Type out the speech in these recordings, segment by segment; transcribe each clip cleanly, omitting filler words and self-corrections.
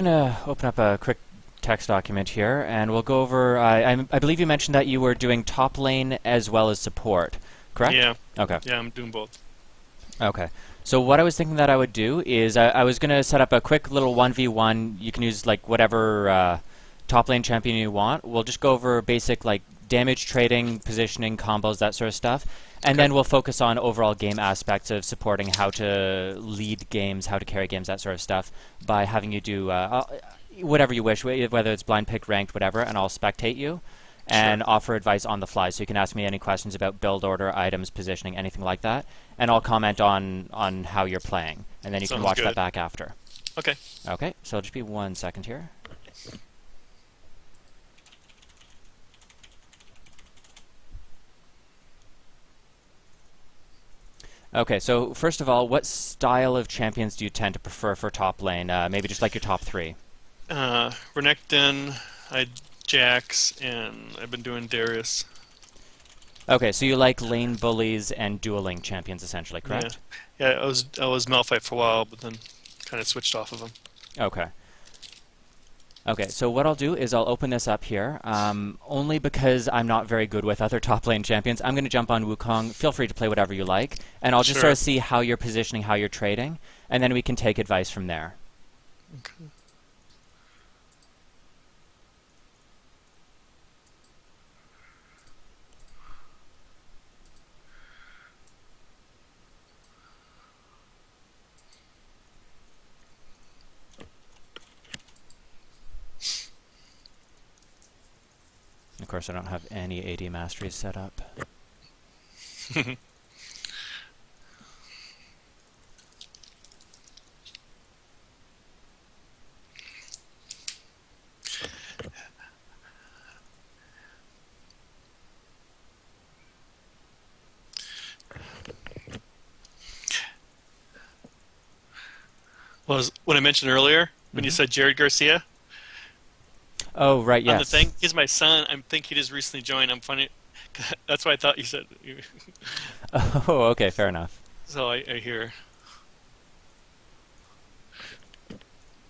I'm going to open up a quick text document here, and we'll go over. I believe you mentioned that you were doing top lane as well as support, correct? Yeah. Okay. Yeah, I'm doing both. Okay. So what I was thinking that I would do is I was going to set up a quick little 1v1. You can use like whatever top lane champion you want. We'll just go over basic like damage trading, positioning, combos, that sort of stuff. And Okay. then we'll focus on overall game aspects of supporting how to lead games, how to carry games, that sort of stuff, by having you do whatever you wish, whether it's blind pick, ranked, whatever, and I'll spectate you and Sure. offer advice on the fly. So you can ask me any questions about build order, items, positioning, anything like that, and I'll comment on how you're playing, and then you can Sounds watch that good. back after. Okay. Okay, so it'll just be 1 second here. Okay, so first of all, what style of champions do you tend to prefer for top lane? Maybe just like your top three. Renekton, I Jax, and I've been doing Darius. Okay, so you like lane bullies and dueling champions, essentially, Yeah. correct? Yeah, I was Malphite for a while, but then kind of switched off of him. Okay. Okay, so what I'll do is I'll open this up here, only because I'm not very good with other top lane champions. I'm going to jump on Wukong. Feel free to play whatever you like, and I'll just Sure. sort of see how you're positioning, how you're trading, and then we can take advice from there. Okay. Of course, I don't have any AD masteries set up. Was what I mentioned earlier when you Hmm. said Jared Garcia Oh, right, on the yes. thing. He's my son. I think he just recently joined. I'm funny. That's why I thought you said. Oh, okay, fair enough. So I hear.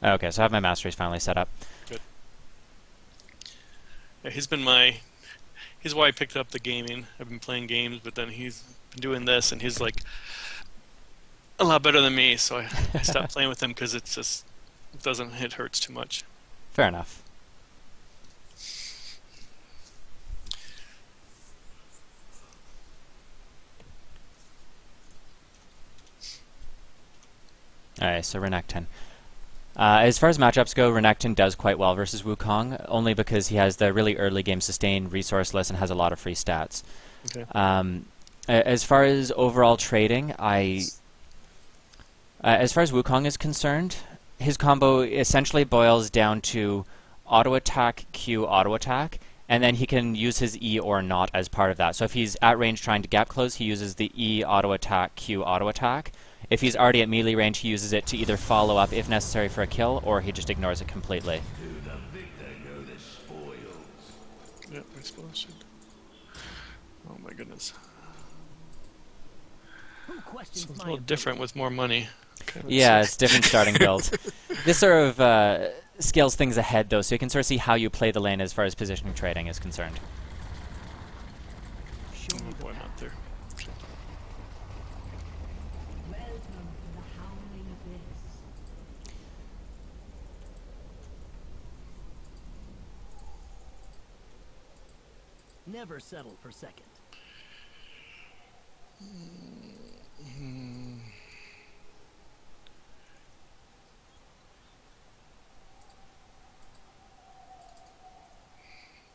Okay, so I have my masteries finally set up. Good. Yeah, He's why I picked up the gaming. I've been playing games, but then he's been doing this, and he's like a lot better than me. So I stopped playing with him because it hurts too much. Fair enough. Alright, so Renekton. As far as matchups go, Renekton does quite well versus Wukong, only because he has the really early game sustain, resourceless, and has a lot of free stats. Okay. As far as overall trading, as far as Wukong is concerned, his combo essentially boils down to auto attack, Q, auto attack, and then he can use his E or not as part of that. So if he's at range trying to gap close, he uses the E auto attack, Q auto attack. If he's already at melee range, he uses it to either follow up if necessary for a kill, or he just ignores it completely. Yep, explosion. Oh my goodness. Sounds a little different with more money. Okay, let's Yeah, see. it's different starting build. This sort of scales things ahead, though, so you can sort of see how you play the lane as far as positioning trading is concerned. Oh boy, I'm not there. Okay. Never settle for second.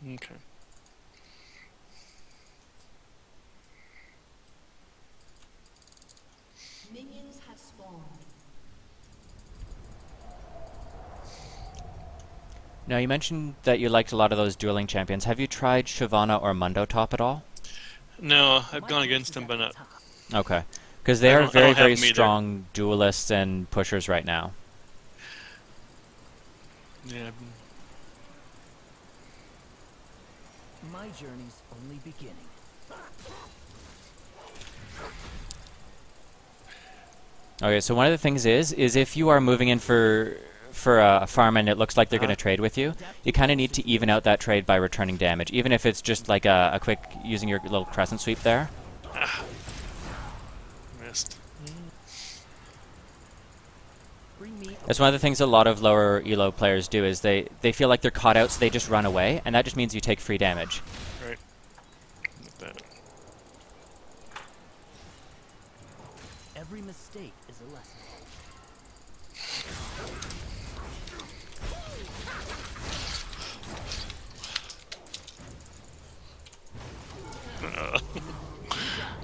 Okay. Minions have spawned. Now, you mentioned that you liked a lot of those dueling champions. Have you tried Shyvana or Mundo top at all? No, I've gone against him, but not. Okay. Because they I are don't very, have very him either. strong duelists and pushers right now. Yeah. My journey's only beginning. Okay, so one of the things is if you are moving in for for a farm and it looks like they're going to trade with you, you kind of need to even out that trade by returning damage, even if it's just like a quick using your little crescent sweep there. Missed. That's one of the things a lot of lower elo players do is they feel like they're caught out, so they just run away, and that just means you take free damage. Right. Like that. Every mistake is a lesson.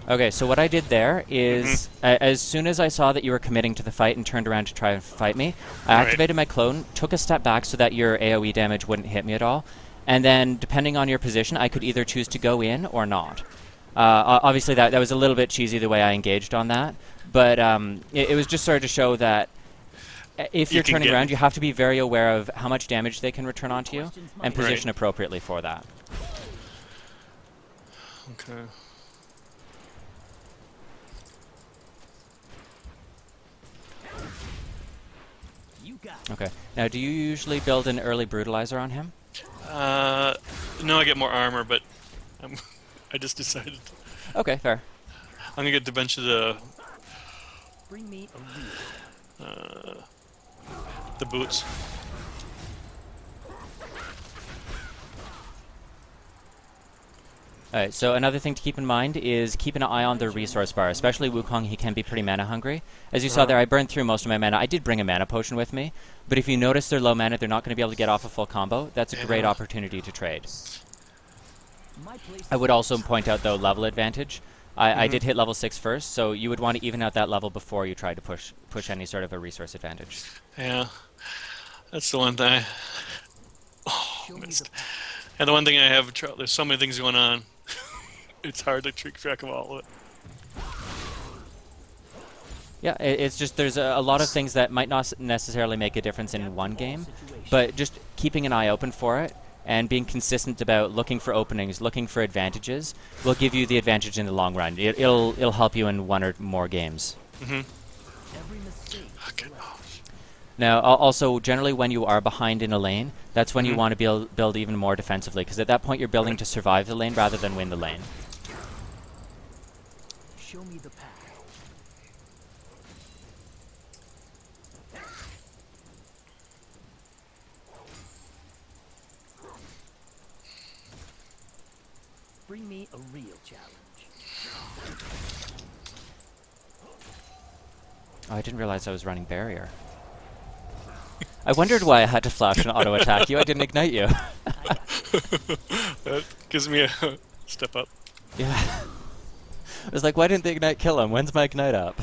Okay, so what I did there is, as soon as I saw that you were committing to the fight and turned around to try and fight me, I activated my clone, took a step back so that your AoE damage wouldn't hit me at all, and then, depending on your position, I could either choose to go in or not. Obviously, that was a little bit cheesy the way I engaged on that, but it was just sort of to show that if you're turning around, you have to be very aware of how much damage they can return onto you, and position appropriately for that. Okay. Okay. Now, do you usually build an early brutalizer on him? No, I get more armor, but I just decided. Okay, fair. I'm gonna get a bunch of the boots. Alright, so another thing to keep in mind is keep an eye on the resource bar, especially Wukong. He can be pretty mana hungry. As you saw there, I burned through most of my mana. I did bring a mana potion with me, but if you notice they're low mana, they're not going to be able to get off a full combo. That's a great opportunity to trade. I would also point out, though, level advantage. I did hit level 6 first, so you would want to even out that level before you try to push any sort of a resource advantage. Yeah, that's the one thing. Missed. And the one thing I have, there's so many things going on. It's hard to keep track of all of it. Yeah, it's just there's a lot of things that might not necessarily make a difference in one game, but just keeping an eye open for it and being consistent about looking for openings, looking for advantages, will give you the advantage in the long run. It'll help you in one or more games. Okay. Now, also, generally when you are behind in a lane, that's when you want to build even more defensively, because at that point you're building to survive the lane rather than win the lane. Show me the path. Bring me a real challenge. Oh, I didn't realize I was running barrier. I wondered why I had to flash and auto attack you. I didn't ignite you. That gives me a step up. Yeah. I was like, why didn't the ignite kill him? When's my ignite up?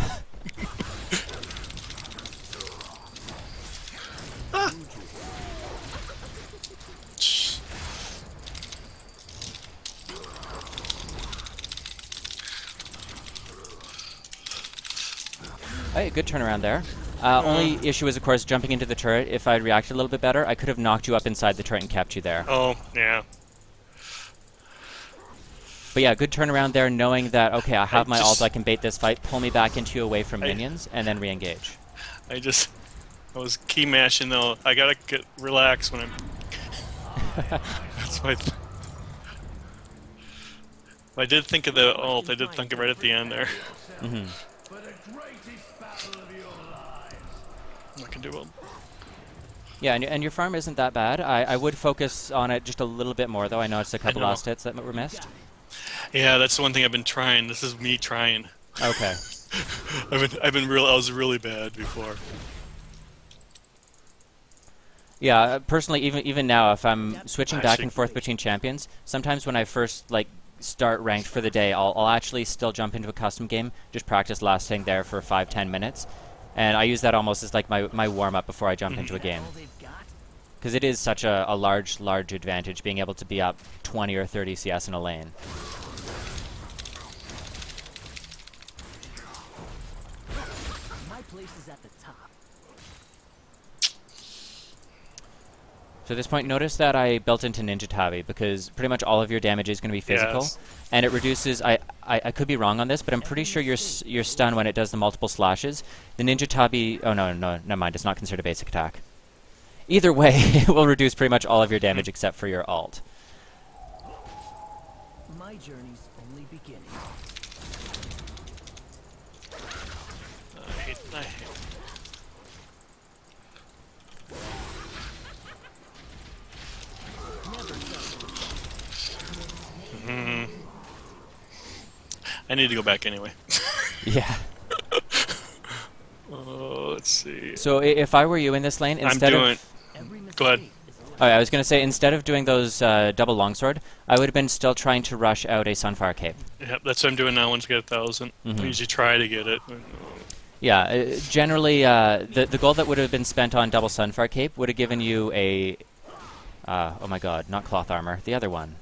Hey, good turnaround there. Only issue is, of course, jumping into the turret. If I'd reacted a little bit better, I could have knocked you up inside the turret and kept you there. Oh, yeah. But yeah, good turnaround there, knowing that, okay, I have my ult, I can bait this fight, pull me back into you away from minions, and then re-engage. I was key mashing, though. I gotta relax when I'm... That's why... I did think of the ult. I did think of it right at the end there. I can do it. Yeah, and your farm isn't that bad. I would focus on it just a little bit more, though. I noticed a couple last hits that were missed. Yeah, that's the one thing I've been trying. This is me trying. Okay. I was really bad before. Yeah, personally, even now, if I'm switching back and forth between champions, sometimes when I first start ranked for the day, I'll actually still jump into a custom game, just practice lasting there for 5-10 minutes. And I use that almost as like my warm-up before I jump into a game. Because it is such a large advantage being able to be up 20 or 30 CS in a lane. My place is at the top. So at this point, notice that I built into Ninja Tabi, because pretty much all of your damage is going to be physical. Yes. And it reduces, I could be wrong on this, but I'm pretty sure you're stunned when it does the multiple slashes. The Ninja Tabi, oh no, never mind, it's not considered a basic attack. Either way, it will reduce pretty much all of your damage except for your alt. My journey's only beginning. I hate. Never settle. I need to go back anyway. Yeah. Let's see. So if I were you in this lane, instead of... Every mistake Go ahead. is a lesson. Oh, I was going to say, instead of doing those double longsword, I would have been still trying to rush out a Sunfire Cape. Yeah, that's what I'm doing now. Once I get 1,000, I usually try to get it. Yeah, generally, the gold that would have been spent on double Sunfire Cape would have given you a... oh my god, not cloth armor, the other one.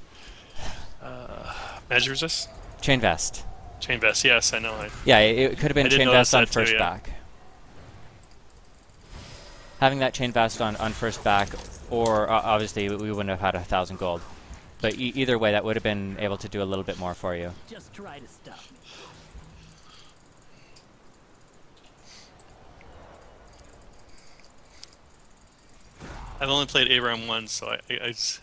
Magic resist? Chain Vest. Chain vest. Yes, I know. Yeah, it could have been I did Chain notice Vest on that too, first yeah. back. Having that Chain Vest on first back, or obviously we wouldn't have had 1,000 gold. But either way, that would have been able to do a little bit more for you. Just try to stop me. I've only played Abraham once, so I just...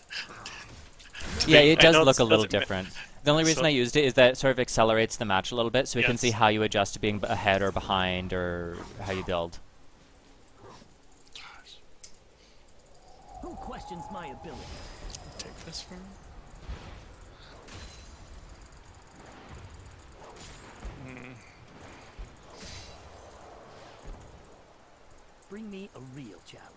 Yeah, it I does know look a it little doesn't ma- different. The only reason So- I used it is that it sort of accelerates the match a little bit, so we can Yes. see how you adjust to being ahead or behind, or how you build. Who questions my ability? Take this from... Bring me a real challenge.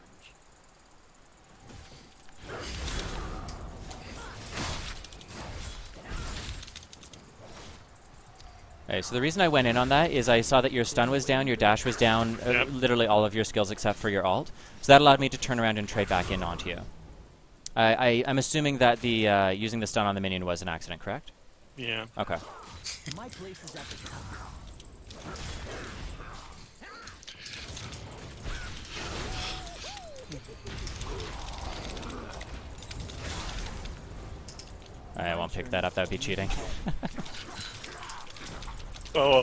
Okay, so the reason I went in on that is I saw that your stun was down, your dash was down, Yep. literally all of your skills except for your alt. So that allowed me to turn around and trade back in onto you. I'm assuming that the using the stun on the minion was an accident, correct? Yeah. Okay. My place is at the top. I won't pick that up, that would be cheating. Oh.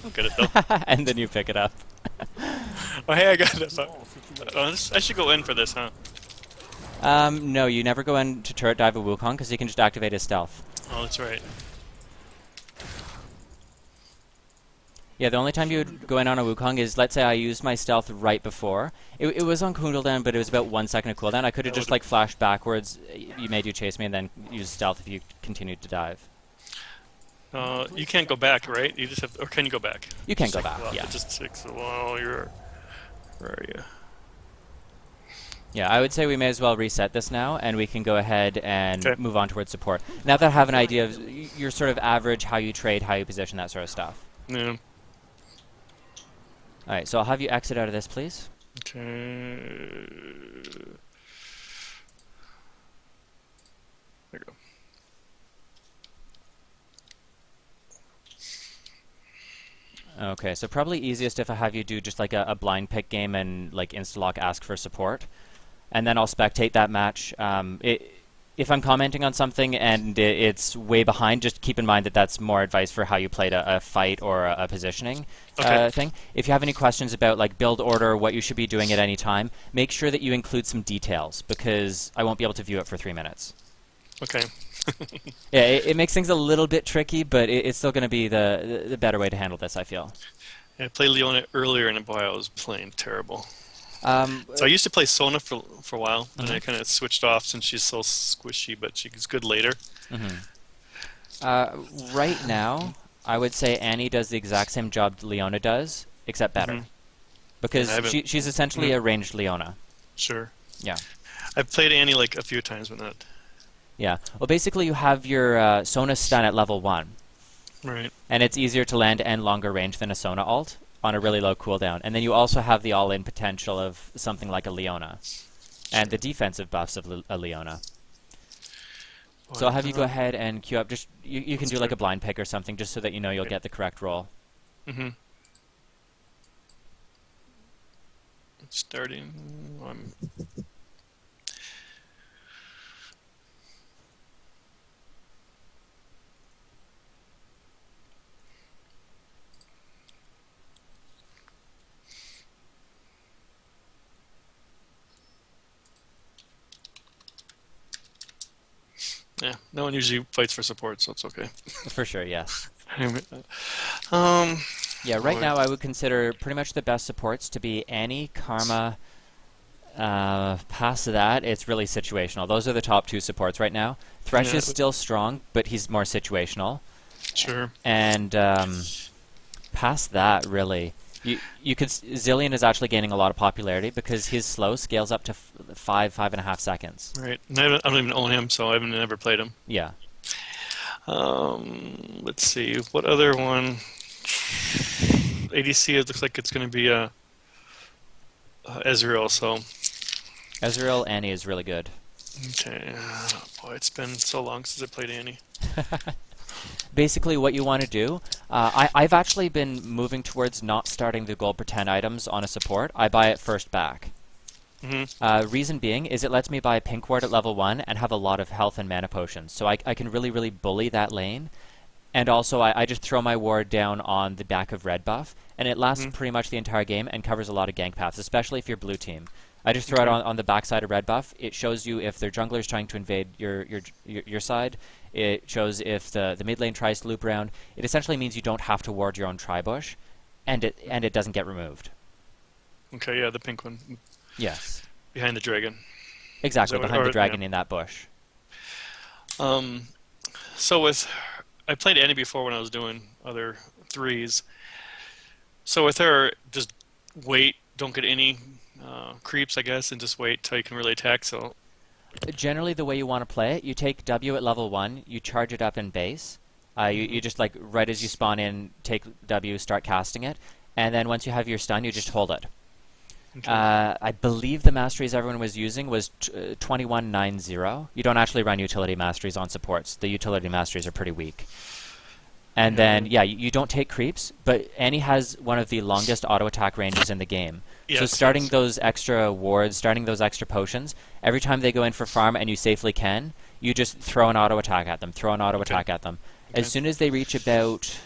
I'll get it though. And then you pick it up. Oh, hey, I got it. I should go in for this, huh? No, you never go in to turret dive a Wukong because he can just activate his stealth. Oh, that's right. Yeah, the only time you would go in on a Wukong is, let's say I used my stealth right before. It was on cooldown, but it was about 1 second of cooldown. I could have just like flashed backwards. You made you chase me and then use stealth if you continued to dive. You can't go back, right? You just have, or can you go back? You can Just go like, back, well, yeah. It just takes a while. Where are you? Yeah, I would say we may as well reset this now, and we can go ahead and Okay. move on towards support. Now that I have an idea of your sort of average, how you trade, how you position, that sort of stuff. Yeah. All right, so I'll have you exit out of this, please. Okay. There you go. Okay, so probably easiest if I have you do just like a blind pick game and like insta-lock ask for support. And then I'll spectate that match. If I'm commenting on something and it's way behind, just keep in mind that that's more advice for how you played a fight or a positioning thing. If you have any questions about like build order, what you should be doing at any time, make sure that you include some details because I won't be able to view it for 3 minutes. Okay. Yeah, it makes things a little bit tricky, but it's still going to be the better way to handle this, I feel. I played Leona earlier, and boy, I was playing terrible. So So I used to play Sona for a while, and I kind of switched off since she's so squishy, but she's good later. right now, I would say Annie does the exact same job Leona does, except better. Because Yeah, I haven't- she's essentially a ranged Leona. Sure. Yeah. I've played Annie like a few times, but not. Yeah. Well, basically, you have your Sona stun at level 1. Right. And it's easier to land and longer range than a Sona ult on a really low cooldown. And then you also have the all-in potential of something like a Leona. And the defensive buffs of a Leona. So I'll have you go ahead and queue up. Just you can do like a blind pick or something just so that you know you'll get the correct roll. Mm-hmm. It's starting. I'm... Yeah, no one usually fights for support, so it's okay. For sure, yes. um, Yeah, right now I would consider pretty much the best supports to be Annie, Karma. Past that, it's really situational. Those are the top two supports right now. Thresh yeah, is still strong, but he's more situational. sure. And past that, really, you could Zillion is actually gaining a lot of popularity because his slow scales up to 5.5 seconds. Right. And I don't even own him, so I haven't never played him. Yeah. Let's see. What other one? ADC, it looks like it's going to be Ezreal, so. Ezreal Annie is really good. Okay. Boy, it's been so long since I played Annie. Basically, what you want to do, I've actually been moving towards not starting the gold pretend items on a support. I buy it first back. Reason being is it lets me buy a pink ward at level 1 and have a lot of health and mana potions. So I can really, really bully that lane. And also, I just throw my ward down on the back of red buff, and it lasts pretty much the entire game and covers a lot of gank paths, especially if you're blue team. I just throw it on the backside of red buff. It shows you if their jungler is trying to invade your side. It shows if the mid lane tries to loop around. It essentially means you don't have to ward your own tri-bush, and it doesn't get removed. Okay, yeah, the pink one. Yes. Behind the dragon. Exactly, behind the dragon yeah. in that bush. So I played Annie before when I was doing other threes. So with her, just wait, don't get any creeps, I guess, and just wait till you can really attack. So Generally, the way you want to play it, you take W at level 1, you charge it up in base. You just, like, right as you spawn in, take W, start casting it, and then once you have your stun, you just hold it. okay. I believe the masteries everyone was using was 2190. You don't actually run utility masteries on supports. The utility masteries are pretty weak. And then, yeah, you don't take creeps, but Annie has one of the longest auto attack ranges in the game. Yes, So starting yes. those extra wards, starting those extra potions, every time they go in for farm and you safely can, you just throw an auto attack at them, throw an auto attack at them. Okay. As soon as they reach about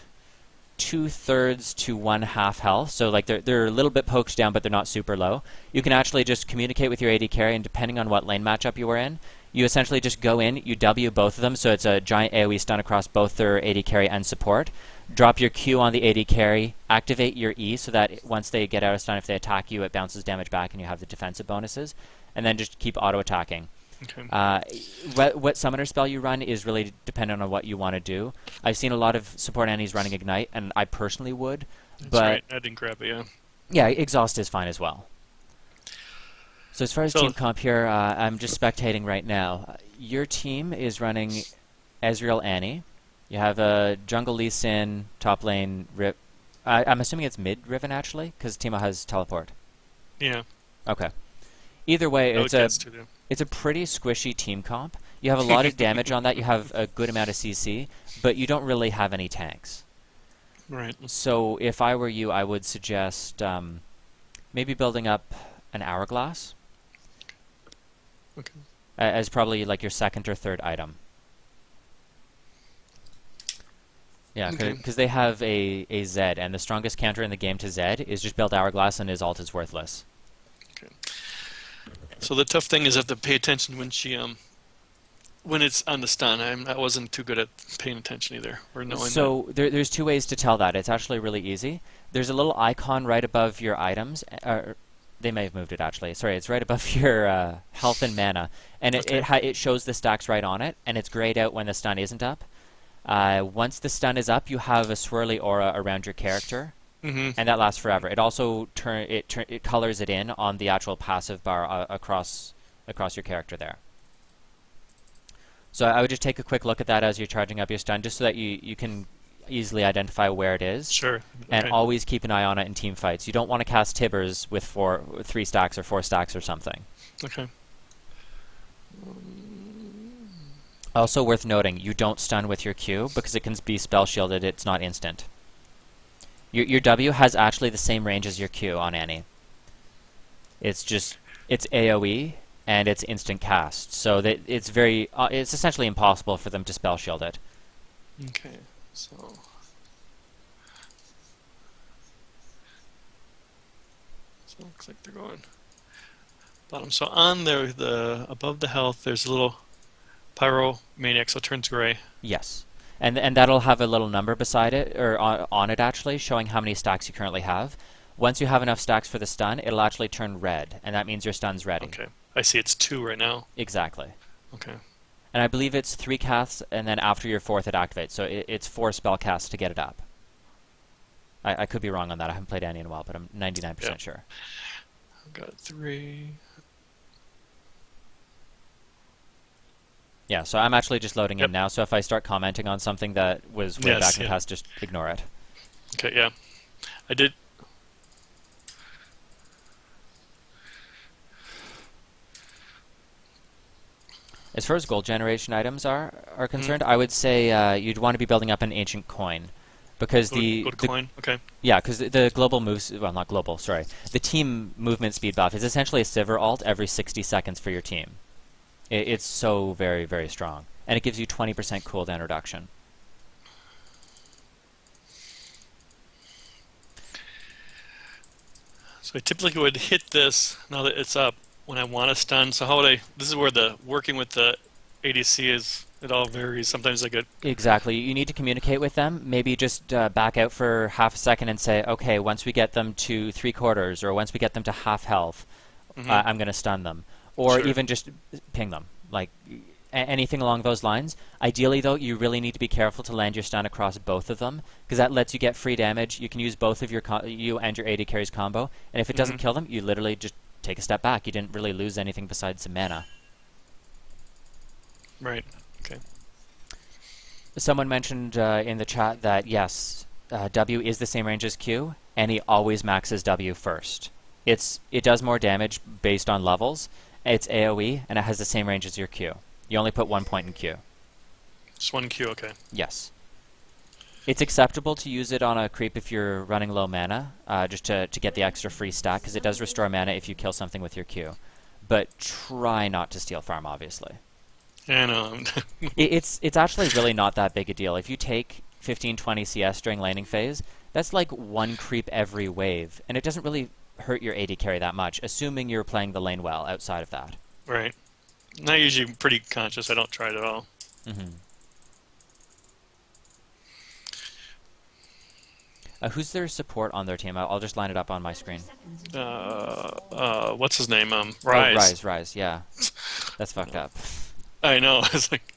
2/3 to 1/2 health, so like they're a little bit poked down, but they're not super low, you can actually just communicate with your AD carry, and depending on what lane matchup you were in, you essentially just go in, you W both of them, so it's a giant AoE stun across both their AD carry and support. Drop your Q on the AD carry, activate your E so that once they get out of stun, if they attack you, it bounces damage back and you have the defensive bonuses, and then just keep auto attacking. Okay. What summoner spell you run is really dependent on what you want to do. I've seen a lot of support Annies running Ignite, and I personally would. That's but right. I didn't grab it, yeah. yeah, Exhaust is fine as well. So as far as team comp here, I'm just spectating right now. Your team is running Ezreal Annie. You have a jungle Lee Sin, top lane Rip. I'm assuming it's mid Riven actually, because Teemo has teleport. Yeah. Okay. Either way, No, it's a pretty squishy team comp. You have a lot of damage on that. You have a good amount of CC, but you don't really have any tanks. Right. So if I were you, I would suggest maybe building up an hourglass. Okay. As probably like your second or third item. Yeah, because they have a Zed, and the strongest counter in the game to Zed is just build Hourglass, and his ult is worthless. Okay. So the tough thing is I have to pay attention when she when it's on the stun. I wasn't too good at paying attention either, or knowing that. So there's two ways to tell that. It's actually really easy. There's a little icon right above your items. They may have moved it actually. Sorry, it's right above your health and mana, and it shows the stacks right on it, and it's grayed out when the stun isn't up. Once the stun is up, you have a swirly aura around your character, and that lasts forever. It also it colors it in on the actual passive bar across your character there. So I would just take a quick look at that as you're charging up your stun, just so that you can easily identify where it is. Sure. And always keep an eye on it in team fights. You don't want to cast Tibbers with 3 stacks or 4 stacks or something. Okay. Also worth noting, you don't stun with your Q because it can be spell shielded. It's not instant. Your W has actually the same range as your Q on Annie. It's AoE and it's instant cast, so that it's essentially impossible for them to spell shield it. Okay. So it looks like they're going bottom. So on there, above the health, there's a little Pyromaniac, so it turns gray. Yes. And that'll have a little number beside it, or on it actually, showing how many stacks you currently have. Once you have enough stacks for the stun, it'll actually turn red, and that means your stun's ready. Okay. I see it's 2 right now. Exactly. Okay. And I believe it's 3 casts, and then after your 4th it activates, so it's 4 spell casts to get it up. I could be wrong on that. I haven't played Annie in a while, but I'm 99% sure. I've got 3. Yeah, so I'm actually just loading in now, so if I start commenting on something that was way back in the past, just ignore it. Okay, yeah. I did. As far as gold generation items are concerned, I would say you'd want to be building up an ancient coin. Because Go to coin, okay. Yeah, because the global moves, well, not global, sorry. The team movement speed buff is essentially a Sivir ult every 60 seconds for your team. It's so very, very strong. And it gives you 20% cooldown reduction. So I typically would hit this, now that it's up, when I want to stun. So how would I, this is where the working with the ADC is, it all varies. Sometimes I get... Exactly. You need to communicate with them. Maybe just back out for half a second and say, okay, once we get them to 3/4, or once we get them to half health, I'm going to stun them. Or even just ping them. Like, anything along those lines. Ideally, though, you really need to be careful to land your stun across both of them, because that lets you get free damage. You can use both of you and your AD carries combo, and if it doesn't kill them, you literally just take a step back. You didn't really lose anything besides some mana. Right. Okay. Someone mentioned in the chat that yes, W is the same range as Q, and he always maxes W first. It does more damage based on levels. It's AoE, and it has the same range as your Q. You only put 1 point in Q. Just 1 Q, okay. Yes. It's acceptable to use it on a creep if you're running low mana, just to get the extra free stack, because it does restore mana if you kill something with your Q. But try not to steal farm, obviously. Yeah, I know. It's actually really not that big a deal. If you take 15-20 CS during laning phase, that's like 1 creep every wave, and it doesn't really hurt your AD carry that much, assuming you're playing the lane well outside of that. Right. I'm usually pretty conscious. I don't try it at all. Who's their support on their team? I'll just line it up on my screen. What's his name? Oh, Rise. Rise, yeah. That's fucked up. I know. It's like...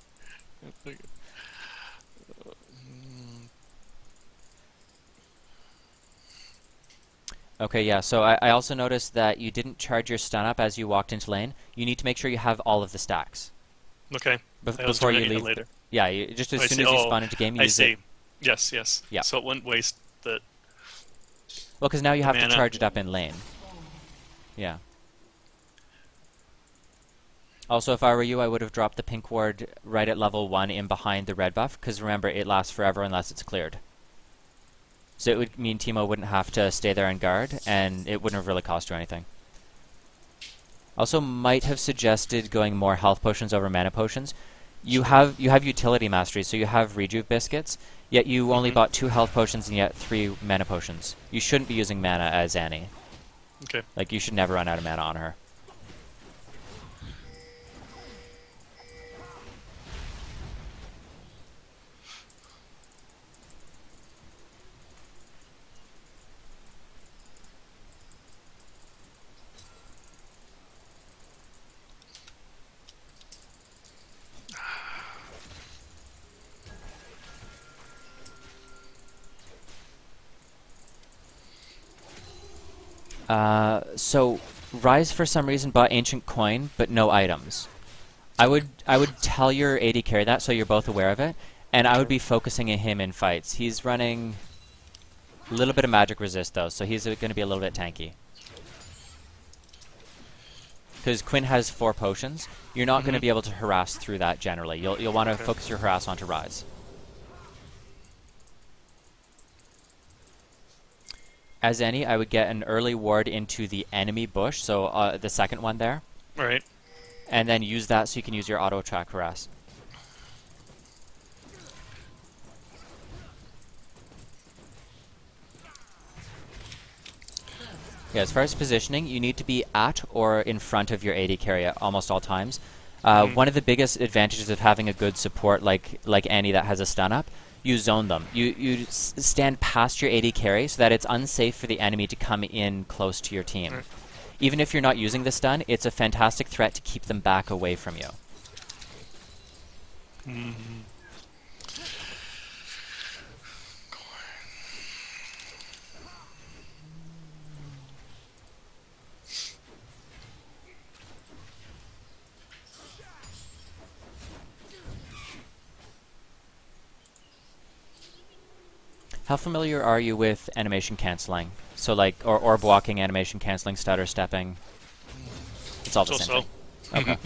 Okay, yeah, so I also noticed that you didn't charge your stun up as you walked into lane. You need to make sure you have all of the stacks. Okay. Before you leave. Later. Yeah, just as soon as you spawn into game, you use it. Yes. Yeah. So it wouldn't waste the... Well, because now you have to mana. charge it up in lane. Yeah. Also, if I were you, I would have dropped the pink ward right at level 1 in behind the red buff, because remember, it lasts forever unless it's cleared. So it would mean Teemo wouldn't have to stay there and guard, and it wouldn't have really cost you anything. Also, might have suggested going more health potions over mana potions. You have utility mastery, so you have rejuve biscuits, yet you only bought 2 health potions and yet 3 mana potions. You shouldn't be using mana as Annie. Okay. Like, you should never run out of mana on her. So Rise for some reason bought Ancient Coin, but no items. I would tell your AD carry that so you're both aware of it, and I would be focusing on him in fights. He's running a little bit of magic resist though, so he's going to be a little bit tanky. Because Quinn has 4 potions, you're not going to be able to harass through that generally. You'll want to focus your harass onto Rise. As any, I would get an early ward into the enemy bush, so the second one there. Right. And then use that so you can use your auto track harass. Yeah, as far as positioning, you need to be at or in front of your AD carry at almost all times. One of the biggest advantages of having a good support like Annie that has a stun up, you zone them. You stand past your AD carry so that it's unsafe for the enemy to come in close to your team. Right. Even if you're not using the stun, it's a fantastic threat to keep them back away from you. How familiar are you with animation canceling? So like, or orb walking, animation canceling, stutter stepping. It's all the same thing. Okay.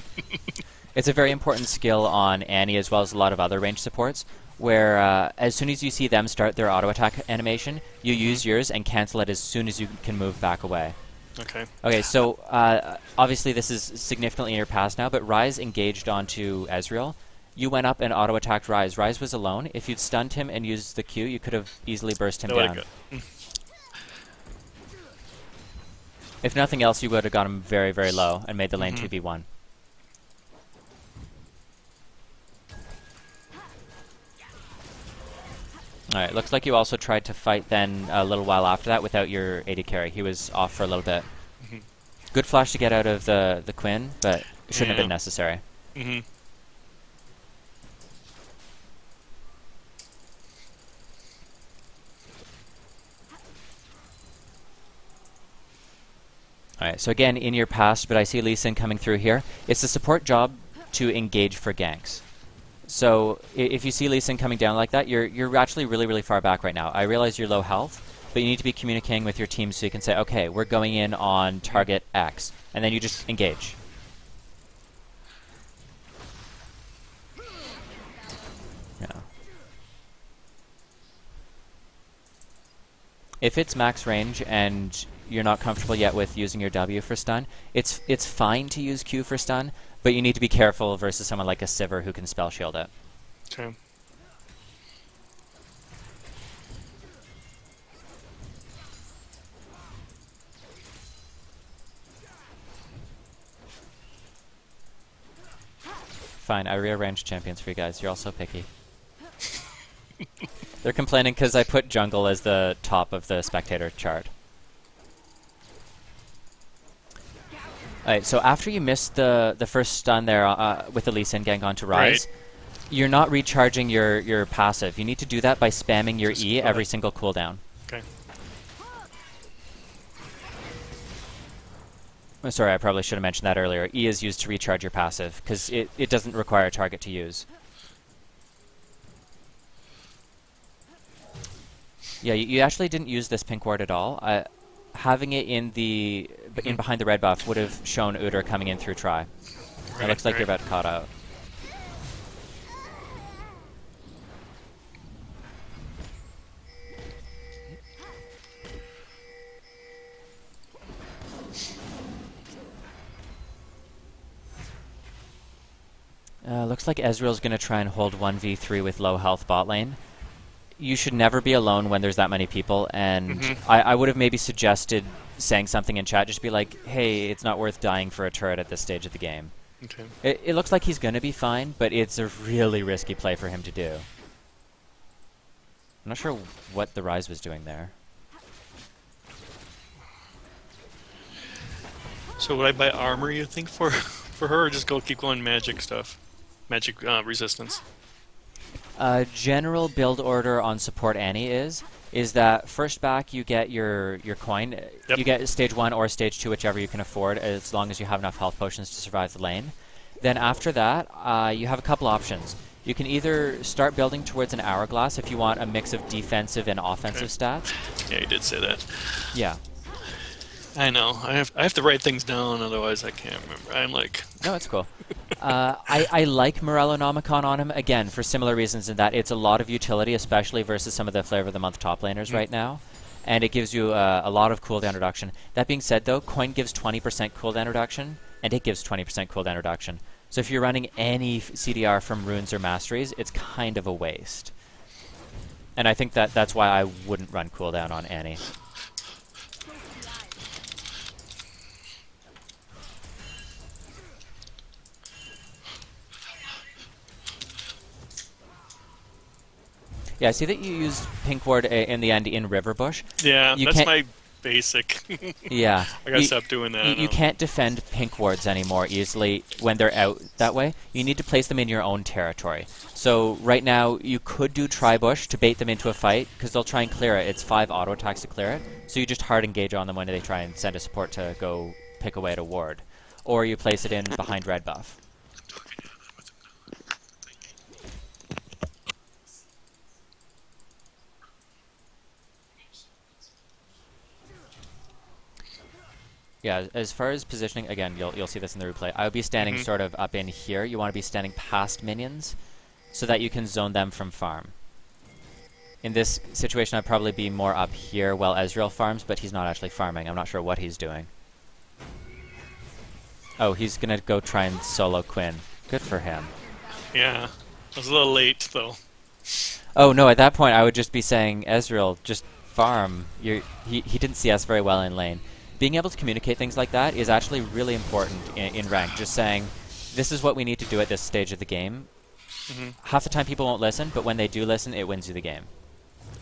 It's a very important skill on Annie as well as a lot of other range supports, where as soon as you see them start their auto attack animation, you use yours and cancel it as soon as you can move back away. Okay. Okay, so obviously this is significantly in your past now, but Ryze engaged onto Ezreal. You went up and auto-attacked Ryze. Ryze was alone. If you'd stunned him and used the Q, you could have easily burst him down. If nothing else, you would have got him very, very low and made the lane 2v1. Alright, looks like you also tried to fight then a little while after that without your AD carry. He was off for a little bit. Good flash to get out of the Quinn, but it shouldn't have been necessary. Alright, so again, in your past, but I see Lee Sin coming through here. It's the support job to engage for ganks. So if you see Lee Sin coming down like that, you're actually really, really far back right now. I realize you're low health, but you need to be communicating with your team so you can say, okay, we're going in on target X, and then you just engage. Yeah. If it's max range and you're not comfortable yet with using your W for stun, it's fine to use Q for stun, but you need to be careful versus someone like a Sivir who can spell shield it. Okay. Fine, I rearranged champions for you guys. You're all so picky. They're complaining because I put jungle as the top of the spectator chart. Alright, so after you missed the first stun there with the Lee Sin gank onto Ryze, you're not recharging your passive. You need to do that by spamming your E every single cooldown. Okay. Oh, sorry, I probably should have mentioned that earlier. E is used to recharge your passive, because it doesn't require a target to use. Yeah, you actually didn't use this pink ward at all. Having it in behind the red buff would have shown Udyr coming in through try. It looks like you're about caught out. Looks like Ezreal's going to try and hold 1v3 with low health bot lane. You should never be alone when there's that many people, and I would have maybe suggested saying something in chat, just be like, hey, it's not worth dying for a turret at this stage of the game. Okay. It looks like he's going to be fine, but it's a really risky play for him to do. I'm not sure what the Ryze was doing there. So would I buy armor, you think, for her, or just keep going magic stuff? Magic resistance? General build order on support Annie is that first back you get your coin. Yep. You get stage 1 or stage 2, whichever you can afford, as long as you have enough health potions to survive the lane. Then after that, you have a couple options. You can either start building towards an hourglass if you want a mix of defensive and offensive stats. Yeah, you did say that. Yeah. I know. I have to write things down, otherwise I can't remember. I'm like... No, it's cool. I like Morellonomicon on him, again, for similar reasons in that it's a lot of utility, especially versus some of the Flavor of the Month top laners right now. And it gives you a lot of cooldown reduction. That being said, though, coin gives 20% cooldown reduction, and it gives 20% cooldown reduction. So if you're running any CDR from runes or masteries, it's kind of a waste. And I think that's why I wouldn't run cooldown on Annie. Yeah, I see that you used Pink Ward in the end in Riverbush. Yeah, You that's can't- my basic. Yeah. I gotta stop doing that. You now. can't defend pink wards anymore easily when they're out that way. You need to place them in your own territory. So right now, you could do Tribush to bait them into a fight, because they'll try and clear it. It's 5 auto attacks to clear it. So you just hard engage on them when they try and send a support to go pick away at a ward. Or you place it in behind red buff. Yeah, as far as positioning, again, you'll see this in the replay. I would be standing sort of up in here. You want to be standing past minions so that you can zone them from farm. In this situation, I'd probably be more up here while Ezreal farms, but he's not actually farming. I'm not sure what he's doing. Oh, he's going to go try and solo Quinn. Good for him. Yeah, I was a little late though. Oh, no, at that point, I would just be saying, Ezreal, just farm. He didn't see us very well in lane. Being able to communicate things like that is actually really important in rank. Just saying, this is what we need to do at this stage of the game. Half the time people won't listen, but when they do listen, it wins you the game.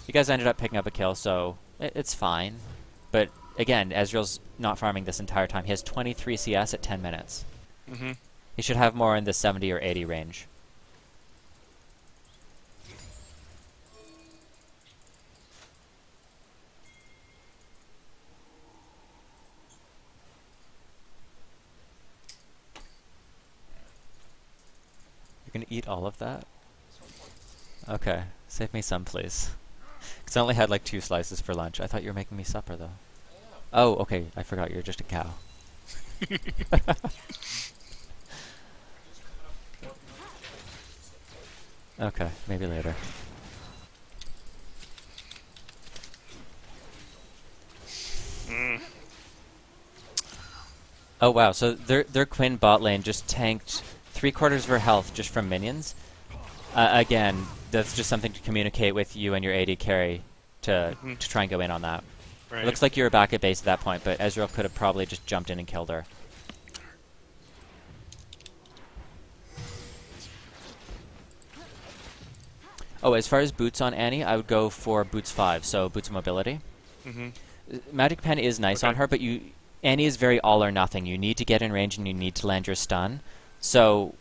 You guys ended up picking up a kill, so it's fine. But again, Ezreal's not farming this entire time. He has 23 CS at 10 minutes. He should have more in the 70 or 80 range. You're gonna eat all of that? Okay, save me some, please. Because I only had like 2 slices for lunch. I thought you were making me supper, though. Oh, okay, I forgot you're just a cow. Okay, maybe later. Oh wow, so their Quinn bot lane just tanked 3/4 of her health just from minions. Again, that's just something to communicate with you and your AD carry to try and go in on that. Right. It looks like you were back at base at that point, but Ezreal could have probably just jumped in and killed her. Oh, as far as boots on Annie, I would go for boots 5, so boots of mobility. Magic Pen is nice on her, but Annie is very all or nothing. You need to get in range and you need to land your stun. So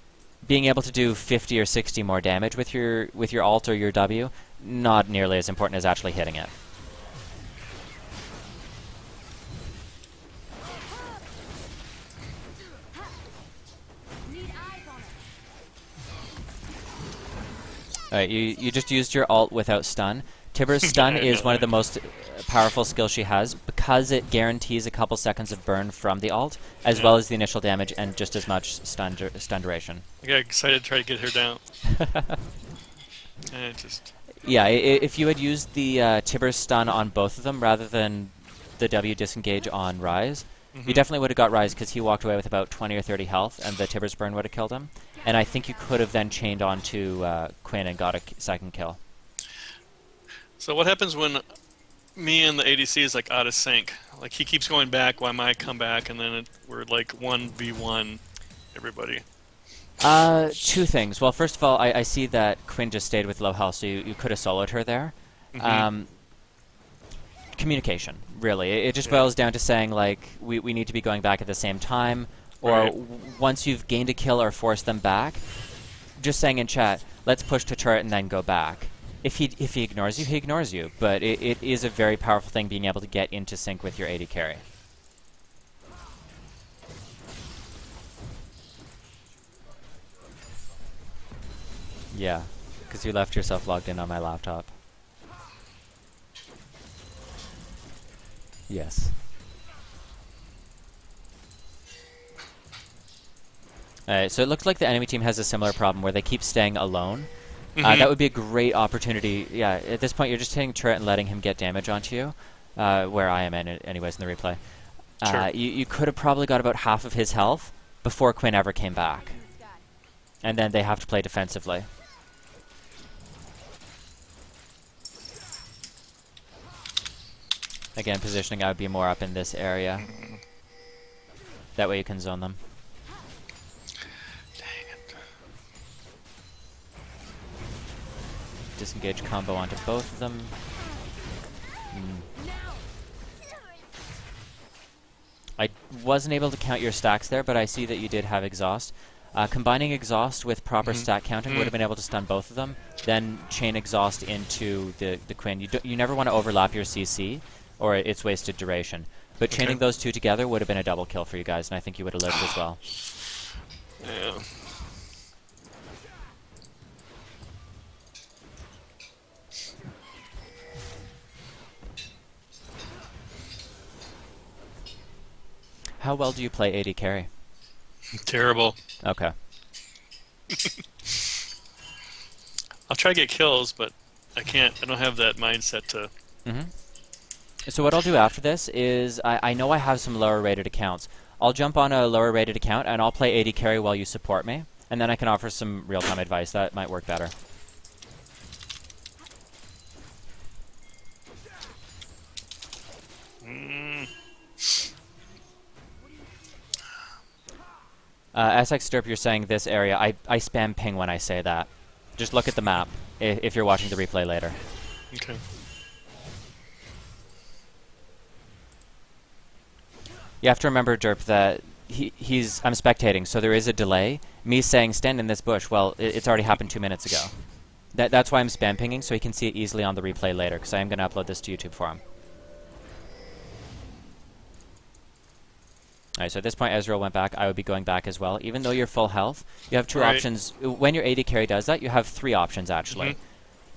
being able to do 50 or 60 more damage with your ult or your W, not nearly as important as actually hitting it. Alright, you just used your ult without stun. Tibbers' stun is one of the most powerful skills she has because it guarantees a couple seconds of burn from the ult, as well as the initial damage and just as much stun duration. I got excited to try to get her down. And just... Yeah, if you had used the Tibbers' stun on both of them rather than the W disengage on Ryze, you definitely would have got Ryze because he walked away with about 20 or 30 health, and the Tibbers' burn would have killed him. And I think you could have then chained onto Quinn and got a second kill. So what happens when me and the ADC is like out of sync? Like he keeps going back while I come back, and then we're like 1v1 everybody. 2 things. Well, first of all, I see that Quinn just stayed with low health, so you could have soloed her there. Communication, really. It just boils down to saying, like, we need to be going back at the same time, or once you've gained a kill or forced them back, just saying in chat, let's push to turret and then go back. If he ignores you, he ignores you. But it is a very powerful thing being able to get into sync with your AD carry. Yeah, because you left yourself logged in on my laptop. Yes. Alright, so it looks like the enemy team has a similar problem where they keep staying alone. That would be a great opportunity. Yeah, at this point you're just hitting turret and letting him get damage onto you, where I am anyways in the replay. Sure. You could have probably got about half of his health before Quinn ever came back. And then they have to play defensively. Again, positioning I would be more up in this area. That way you can zone them. Dang it. disengage combo onto both of them. I wasn't able to count your stacks there, but I see that you did have exhaust. Combining exhaust with proper stack counting would have been able to stun both of them. Then chain exhaust into the Quinn. You never want to overlap your CC, or it's wasted duration. But chaining those two together would have been a double kill for you guys, and I think you would have lived as well. Yeah. How well do you play AD carry? Terrible. Okay. I'll try to get kills, but I can't. I don't have that mindset to... So what I'll do after this is, I know I have some lower rated accounts. I'll jump on a lower rated account and I'll play AD carry while you support me. And then I can offer some real-time advice. That might work better. SX Derp, you're saying this area. I spam ping when I say that. Just look at the map if you're watching the replay later. Okay. You have to remember, Derp, that I'm spectating, so there is a delay. Me saying stand in this bush, well, it's already happened 2 minutes ago. That's why I'm spam pinging, so he can see it easily on the replay later, because I am going to upload this to YouTube for him. Alright, so at this point Ezreal went back. I would be going back as well. Even though you're full health, you have two options. When your AD carry does that, you have 3 options, actually.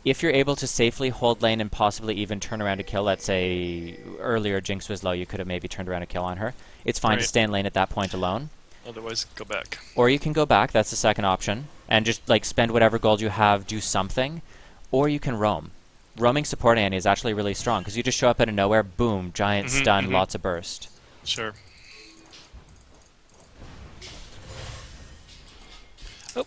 If you're able to safely hold lane and possibly even turn around a kill, let's say earlier Jinx was low, you could have maybe turned around a kill on her. It's fine to stay in lane at that point alone. Otherwise, go back. Or you can go back, that's the second option, and just like spend whatever gold you have, do something. Or you can roam. Roaming support Annie is actually really strong, because you just show up out of nowhere, boom, giant stun, lots of burst. Sure. Oh.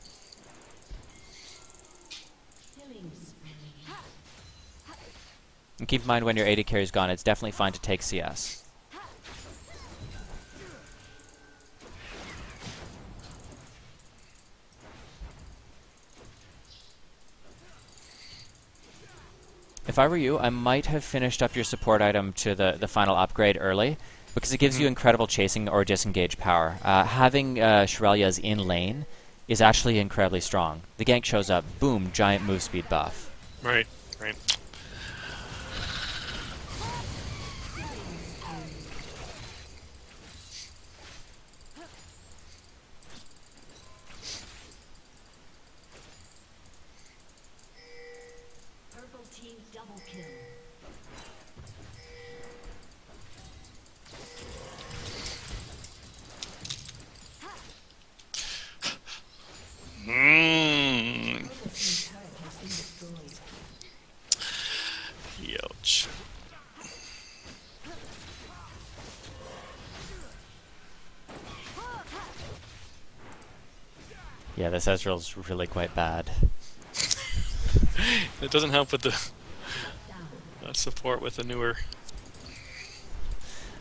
And keep in mind when your AD carry is gone, it's definitely fine to take CS. If I were you, I might have finished up your support item to the final upgrade early, because it gives you incredible chasing or disengage power. Having Shirelia's in lane is actually incredibly strong. The gank shows up, boom, giant move speed buff. Right, right. Purple team double kill. Ouch. Yeah, this Ezreal's really quite bad. It doesn't help with the support with the newer.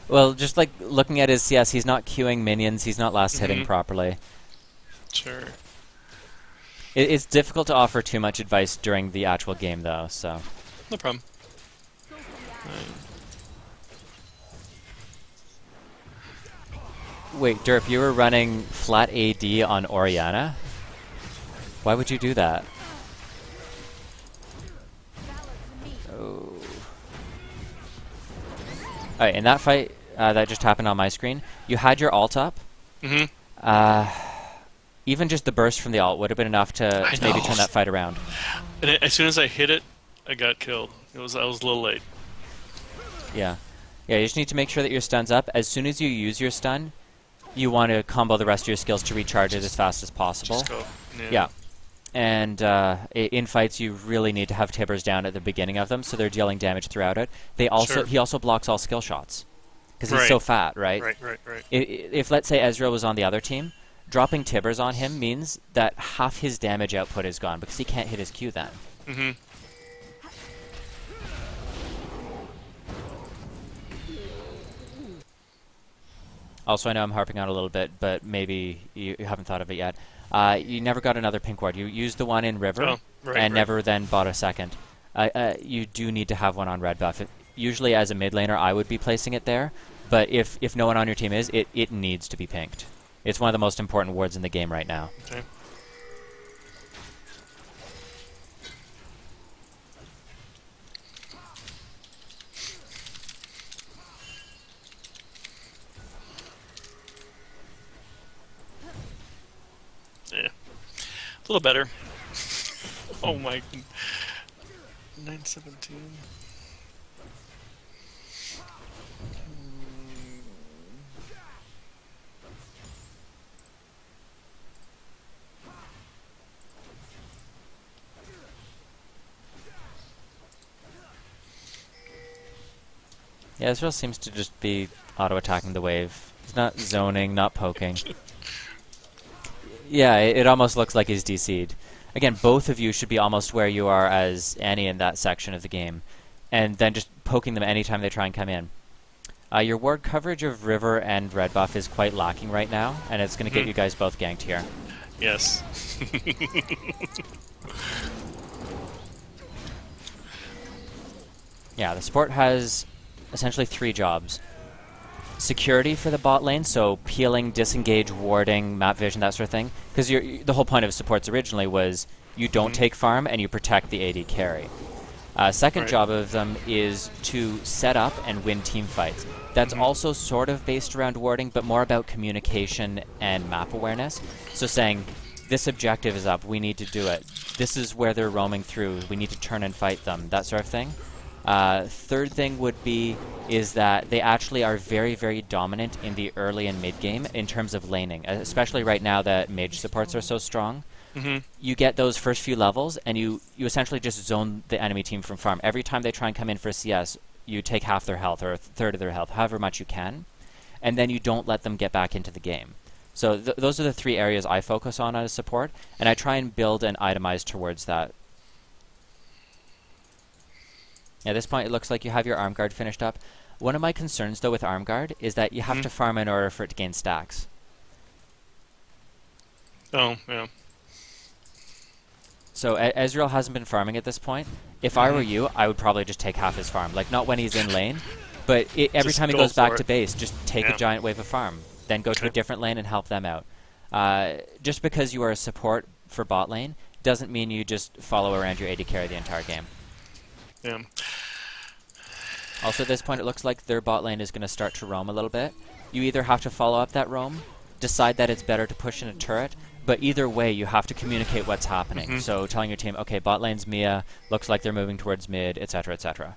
Well, just like looking at his CS, he's not queuing minions, he's not last hitting properly. Sure. It's difficult to offer too much advice during the actual game, though, so... No problem. Wait, Derp, you were running flat AD on Orianna? Why would you do that? Oh. Alright, in that fight that just happened on my screen, you had your ult up. Even just the burst from the ult would have been enough to maybe turn that fight around. And as soon as I hit it, I got killed. I was a little late. Yeah. Yeah, you just need to make sure that your stun's up. As soon as you use your stun, you want to combo the rest of your skills to recharge it as fast as possible. Just go. Yeah. And in fights, you really need to have Tibbers down at the beginning of them, so they're dealing damage throughout it. He also blocks all skill shots, because he's so fat, right? Right. If, let's say, Ezreal was on the other team, dropping Tibbers on him means that half his damage output is gone, because he can't hit his Q then. Also, I know I'm harping on a little bit, but maybe you haven't thought of it yet. You never got another pink ward. You used the one in river, Oh, right, and right. never then bought a second. You do need to have one on red buff. Usually, as a mid laner, I would be placing it there. But if no one on your team is, it needs to be pinked. It's one of the most important wards in the game right now. Okay. Yeah. A little better. Oh my. 917. Yeah, Israel seems to just be auto-attacking the wave. He's not zoning, not poking. Yeah, it almost looks like he's DC'd. Again, both of you should be almost where you are as Annie in that section of the game. And then just poking them anytime they try and come in. Your ward coverage of river and red buff is quite lacking right now, and it's going to get you guys both ganked here. Yes. Yeah, the support has essentially 3 jobs. Security for the bot lane, so peeling, disengage, warding, map vision, that sort of thing. Because the whole point of supports originally was you don't take farm and you protect the AD carry. Second Right. job of them is to set up and win team fights. That's also sort of based around warding, but more about communication and map awareness. So saying, this objective is up, we need to do it. This is where they're roaming through, we need to turn and fight them, that sort of thing. Third thing would be is that they actually are very, very dominant in the early and mid game in terms of laning, especially right now that mage supports are so strong. You get those first few levels, and you essentially just zone the enemy team from farm. Every time they try and come in for a CS, you take half their health or a third of their health, however much you can, and then you don't let them get back into the game. So those are the 3 areas I focus on as support, and I try and build and itemize towards that. At this point, it looks like you have your arm guard finished up. One of my concerns, though, with arm guard is that you have to farm in order for it to gain stacks. Oh, yeah. So Ezreal hasn't been farming at this point. If I were you, I would probably just take half his farm. Like, not when he's in lane, but every Just time he go goes back for to it. base, just take Yeah. a giant wave of farm. Then go to a Okay. different lane and help them out. Just because you are a support for bot lane doesn't mean you just follow around your AD carry the entire game. Yeah. Also, at this point, it looks like their bot lane is going to start to roam a little bit. You either have to follow up that roam, decide that it's better to push in a turret, but either way, you have to communicate what's happening. So telling your team, okay, bot lane's Mia, looks like they're moving towards mid, etc., etc.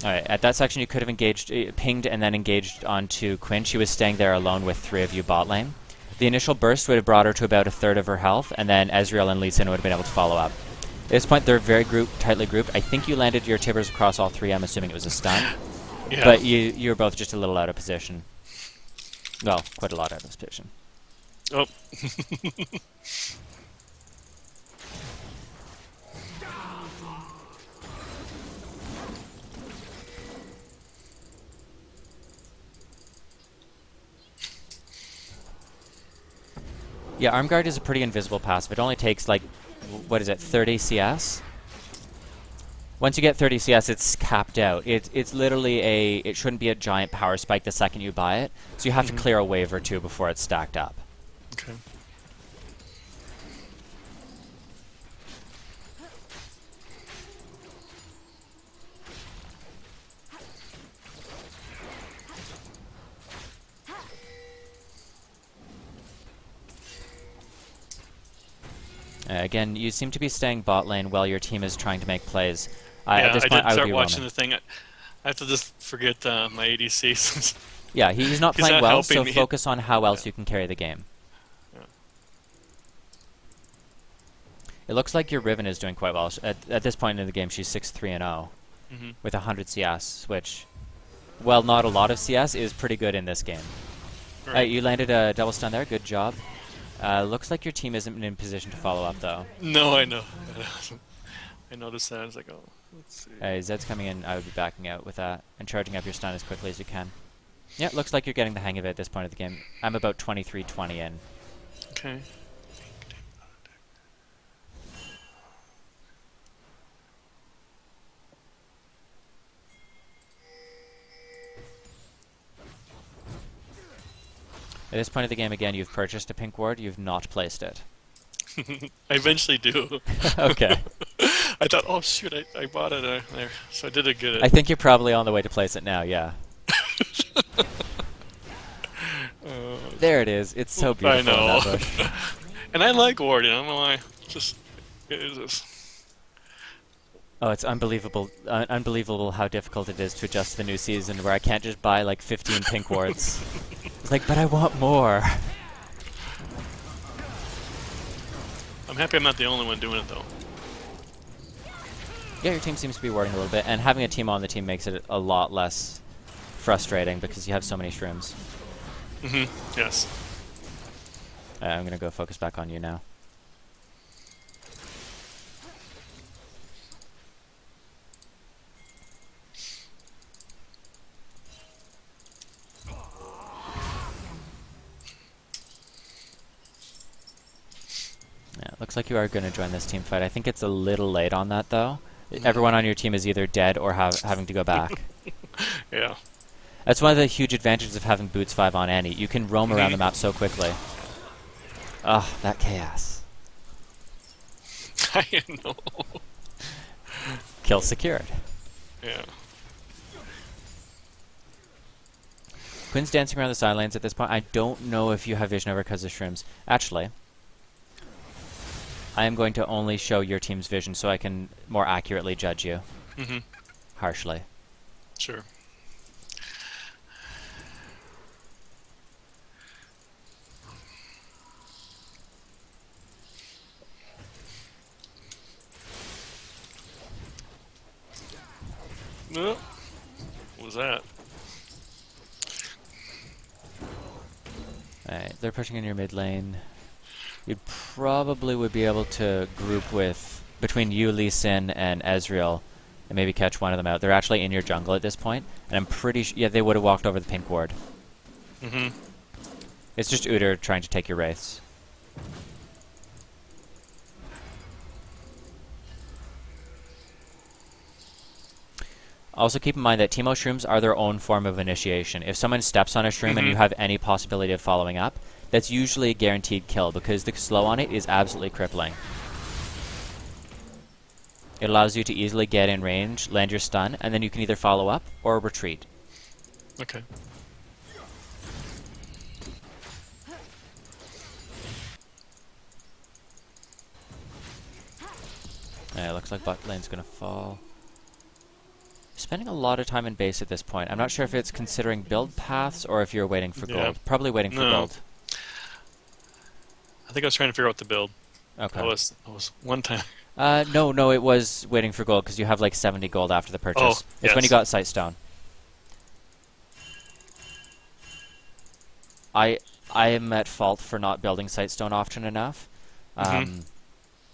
Alright, at that section you could have engaged, pinged and then engaged onto Quinn. She was staying there alone with 3 of you bot lane. The initial burst would have brought her to about a third of her health, and then Ezreal and Lee Sin would have been able to follow up. At this point, they're very tightly grouped. I think you landed your tibbers across all 3. I'm assuming it was a stun. Yeah. But you were both just a little out of position. Well, quite a lot out of position. Oh. Yeah, Arm Guard is a pretty invisible passive. It only takes, like, what is it, 30 CS? Once you get 30 CS, it's capped out. It's literally it shouldn't be a giant power spike the second you buy it, so you have to clear a wave or 2 before it's stacked up. Okay. Again, you seem to be staying bot lane while your team is trying to make plays. Yeah, At this I point, did I would start be watching roaming. the thing. I have to just forget my ADC. Yeah, he's not He's playing not well, helping so me. focus on how else Yeah. you can carry the game. Yeah. It looks like your Riven is doing quite well. At this point in the game, she's 6-3-0 with 100 CS, which, well, not a lot of CS, is pretty good in this game. Right. You landed a double stun there. Good job. Looks like your team isn't in position to follow up, though. No, I know. I noticed that. I was like, oh, let's see. Zed's coming in. I would be backing out with that and charging up your stun as quickly as you can. Yeah, it looks like you're getting the hang of it at this point of the game. I'm about 23-20 in. Okay. At this point of the game, again, you've purchased a pink ward, you've not placed it. I eventually do. Okay. I thought, oh shoot, I bought it there, so I did get it. I think you're probably on the way to place it now, yeah. There it is. It's so beautiful I know. in that bush. And I like warding. I don't know why. Just it is just. Oh, it's unbelievable. Unbelievable how difficult it is to adjust to the new season where I can't just buy like 15 pink wards. It's like, but I want more. I'm happy I'm not the only one doing it though. Yeah, your team seems to be warding a little bit, and having a team on the team makes it a lot less frustrating because you have so many shrooms. Yes. I'm gonna go focus back on you now. Yeah, looks like you are going to join this team fight. I think it's a little late on that, though. Everyone on your team is either dead or having to go back. Yeah. That's one of the huge advantages of having Boots 5 on Annie. You can roam around the map so quickly. Ugh, that chaos. I know. Kill secured. Yeah. Quinn's dancing around the side lanes at this point. I don't know if you have vision over because of shrooms. Actually, I am going to only show your team's vision so I can more accurately judge you. Harshly. Sure. No. What was that? Alright, they're pushing in your mid lane. You probably would be able to group with between you, Lee Sin, and Ezreal, and maybe catch one of them out. They're actually in your jungle at this point, and I'm pretty yeah, they would have walked over the pink ward. It's just Udyr trying to take your wraiths. Also keep in mind that Teemo shrooms are their own form of initiation. If someone steps on a shroom and you have any possibility of following up, that's usually a guaranteed kill because the slow on it is absolutely crippling. It allows you to easily get in range, land your stun, and then you can either follow up or retreat. Okay. It looks like bot lane's gonna fall. Spending a lot of time in base at this point. I'm not sure if it's considering build paths or if you're waiting for gold. Probably waiting for gold. I think I was trying to figure out the build. Okay. I was one time. No, it was waiting for gold because you have like 70 gold after the purchase. Oh, it's when you got Sightstone. I am at fault for not building Sightstone often enough.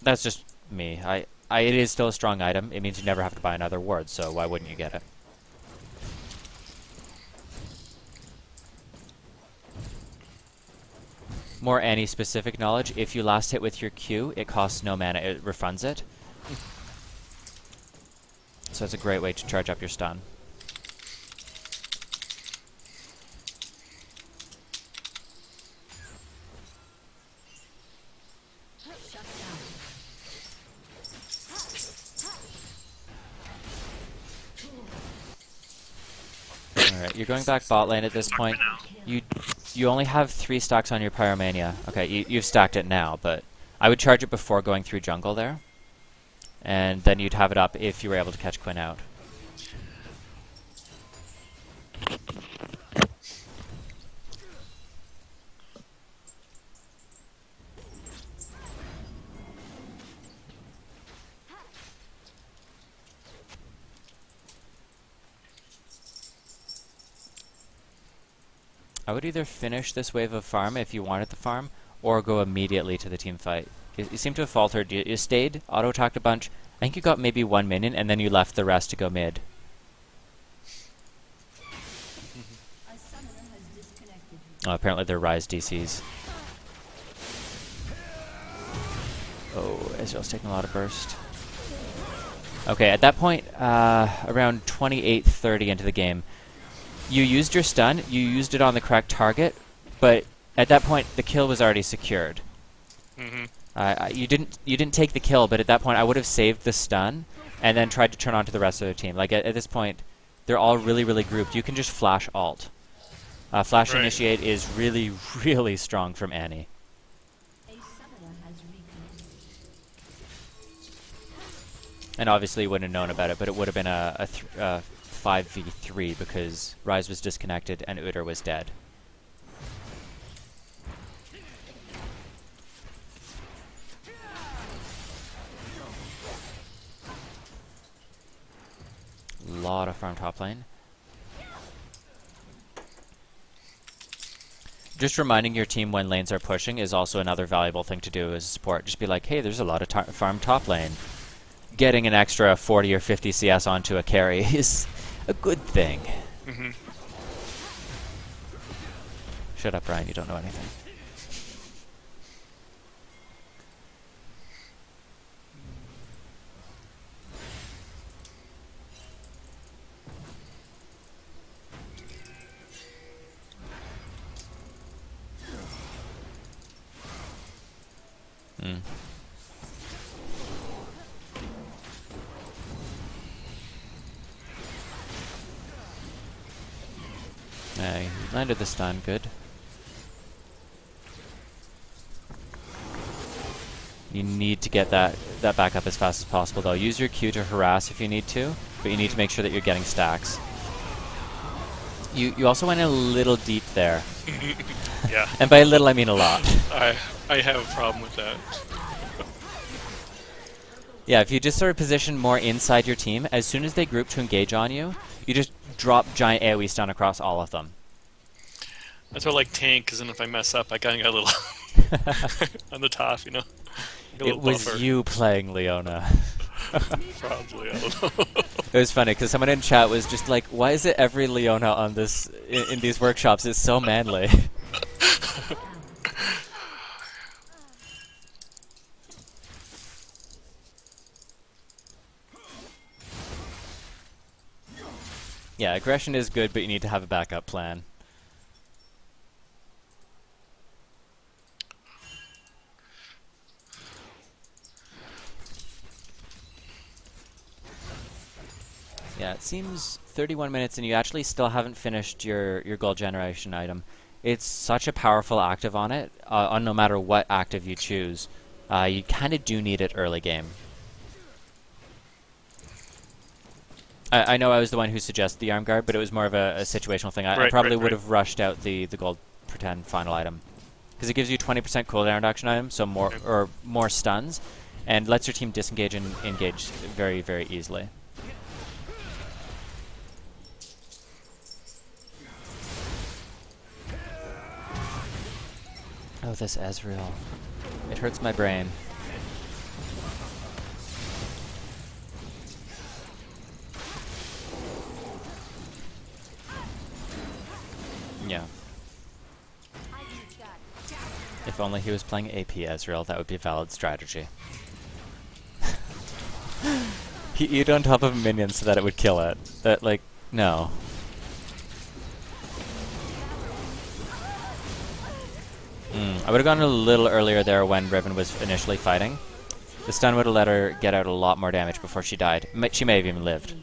That's just me. It is still a strong item. It means you never have to buy another ward, so why wouldn't you get it? More Annie specific knowledge, if you last hit with your Q, it costs no mana, it refunds it. So it's a great way to charge up your stun. Alright, you're going back bot lane at this point. You only have 3 stacks on your Pyromania. Okay, you've stacked it now, but I would charge it before going through jungle there. And then you'd have it up if you were able to catch Quinn out. I would either finish this wave of farm if you wanted the farm, or go immediately to the team fight. You seem to have faltered. You stayed, auto-attacked a bunch. I think you got maybe 1 minion, and then you left the rest to go mid. A summoner Oh, apparently they're Rise DCs. Oh, Ezreal's taking a lot of burst. Okay, at that point, around 28-30 into the game, you used your stun, you used it on the correct target, but at that point the kill was already secured. You didn't take the kill, but at that point I would have saved the stun and then tried to turn on to the rest of the team. Like at this point, they're all really, really grouped. You can just flash alt. Flash Right. initiate is really, really strong from Annie. A summoner has reconnected. And obviously you wouldn't have known about it, but it would have been a 5v3 because Rise was disconnected and Udyr was dead. Lot of farm top lane. Just reminding your team when lanes are pushing is also another valuable thing to do as a support. Just be like, hey, there's a lot of farm top lane. Getting an extra 40 or 50 CS onto a carry is a good thing. Shut up, Brian, you don't know anything. He landed the stun, good. You need to get that back up as fast as possible though. Use your Q to harass if you need to, but you need to make sure that you're getting stacks. You also went a little deep there. Yeah. And by a little I mean a lot. I have a problem with that. Yeah, if you just sort of position more inside your team, as soon as they group to engage on you, you just drop giant AoE stun across all of them. That's why I like tank, because then if I mess up, I kind of got a little on the top, you know. Get a It little was buffer. you playing Leona. Probably. I don't know. It was funny because someone in chat was just like, "Why is it every Leona on this in these workshops is so manly?" Yeah, aggression is good, but you need to have a backup plan. Yeah, it seems 31 minutes and you actually still haven't finished your gold generation item. It's such a powerful active on it, on no matter what active you choose. You kind of do need it early game. I know I was the one who suggested the arm guard, but it was more of a situational thing. I probably would have rushed out the gold pretend final item. Because it gives you 20% cooldown reduction item, so more stuns, and lets your team disengage and engage very, very easily. Oh, this Ezreal. It hurts my brain. Yeah. If only he was playing AP Ezreal, that would be a valid strategy. He eat on top of a minion so that it would kill it. That, like, no. I would have gone a little earlier there when Riven was initially fighting. The stun would have let her get out a lot more damage before she died. She may have even lived.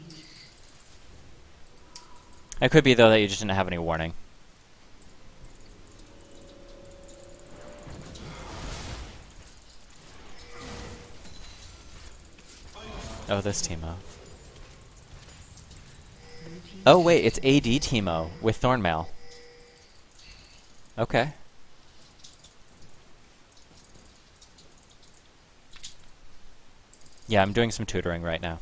It could be, though, that you just didn't have any warning. Oh, this Teemo. Oh, wait, it's AD Teemo with Thornmail. Okay. Yeah, I'm doing some tutoring right now.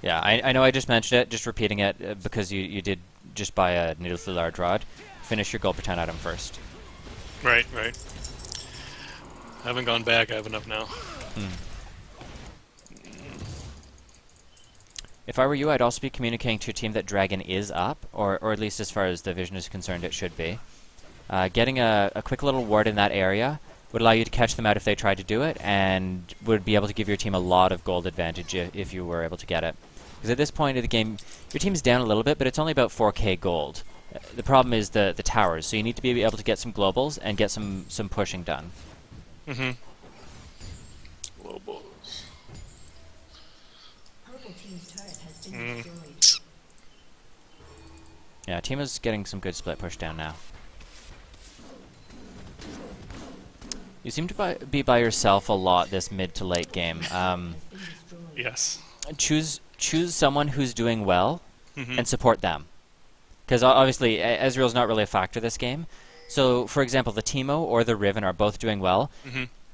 Yeah, I know I just mentioned it, just repeating it, because you did just buy a needlessly large rod. Finish your gold pretend item first. Right, right. I haven't gone back. I have enough now. If I were you, I'd also be communicating to your team that Dragon is up, or at least as far as the vision is concerned, it should be. Getting a quick little ward in that area would allow you to catch them out if they tried to do it, and would be able to give your team a lot of gold advantage if you were able to get it. Because at this point of the game, your team's down a little bit, but it's only about 4k gold. The problem is the towers, so you need to be able to get some globals and get some pushing done. Mm-hmm. Globals. Purple team's turret has been destroyed. Yeah, Teemo's getting some good split push down now. You seem to be by yourself a lot this mid to late game. Yes. Choose someone who's doing well and support them. Because obviously, Ezreal's not really a factor this game. So, for example, the Teemo or the Riven are both doing well.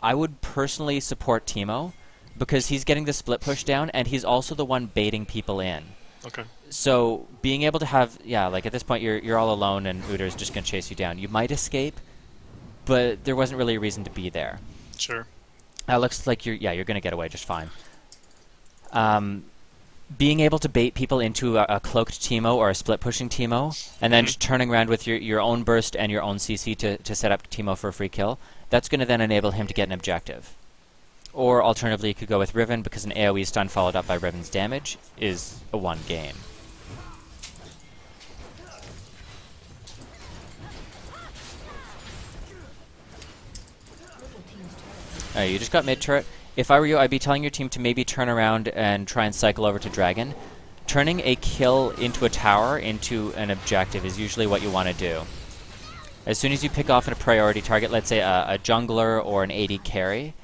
I would personally support Teemo because he's getting the split push down, and he's also the one baiting people in. Okay. So, being able to have, like at this point, you're all alone, and Uder's just going to chase you down. You might escape, but there wasn't really a reason to be there. Sure. Looks like you're going to get away just fine. Being able to bait people into a cloaked Teemo or a split-pushing Teemo, and then just turning around with your own burst and your own CC to set up Teemo for a free kill, that's going to then enable him to get an objective. Or alternatively, you could go with Riven, because an AoE stun followed up by Riven's damage is a one game. Alright, you just got mid-turret. If I were you, I'd be telling your team to maybe turn around and try and cycle over to Dragon. Turning a kill into a tower into an objective is usually what you want to do. As soon as you pick off a priority target, let's say a jungler or an AD carry,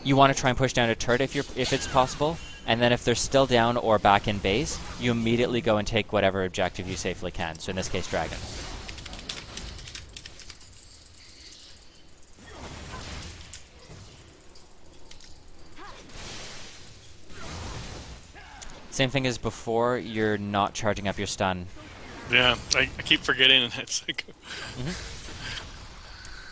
you want to try and push down a turret if it's possible, and then if they're still down or back in base, you immediately go and take whatever objective you safely can. So in this case, Dragon. Same thing as before, you're not charging up your stun. Yeah, I keep forgetting, and it's like...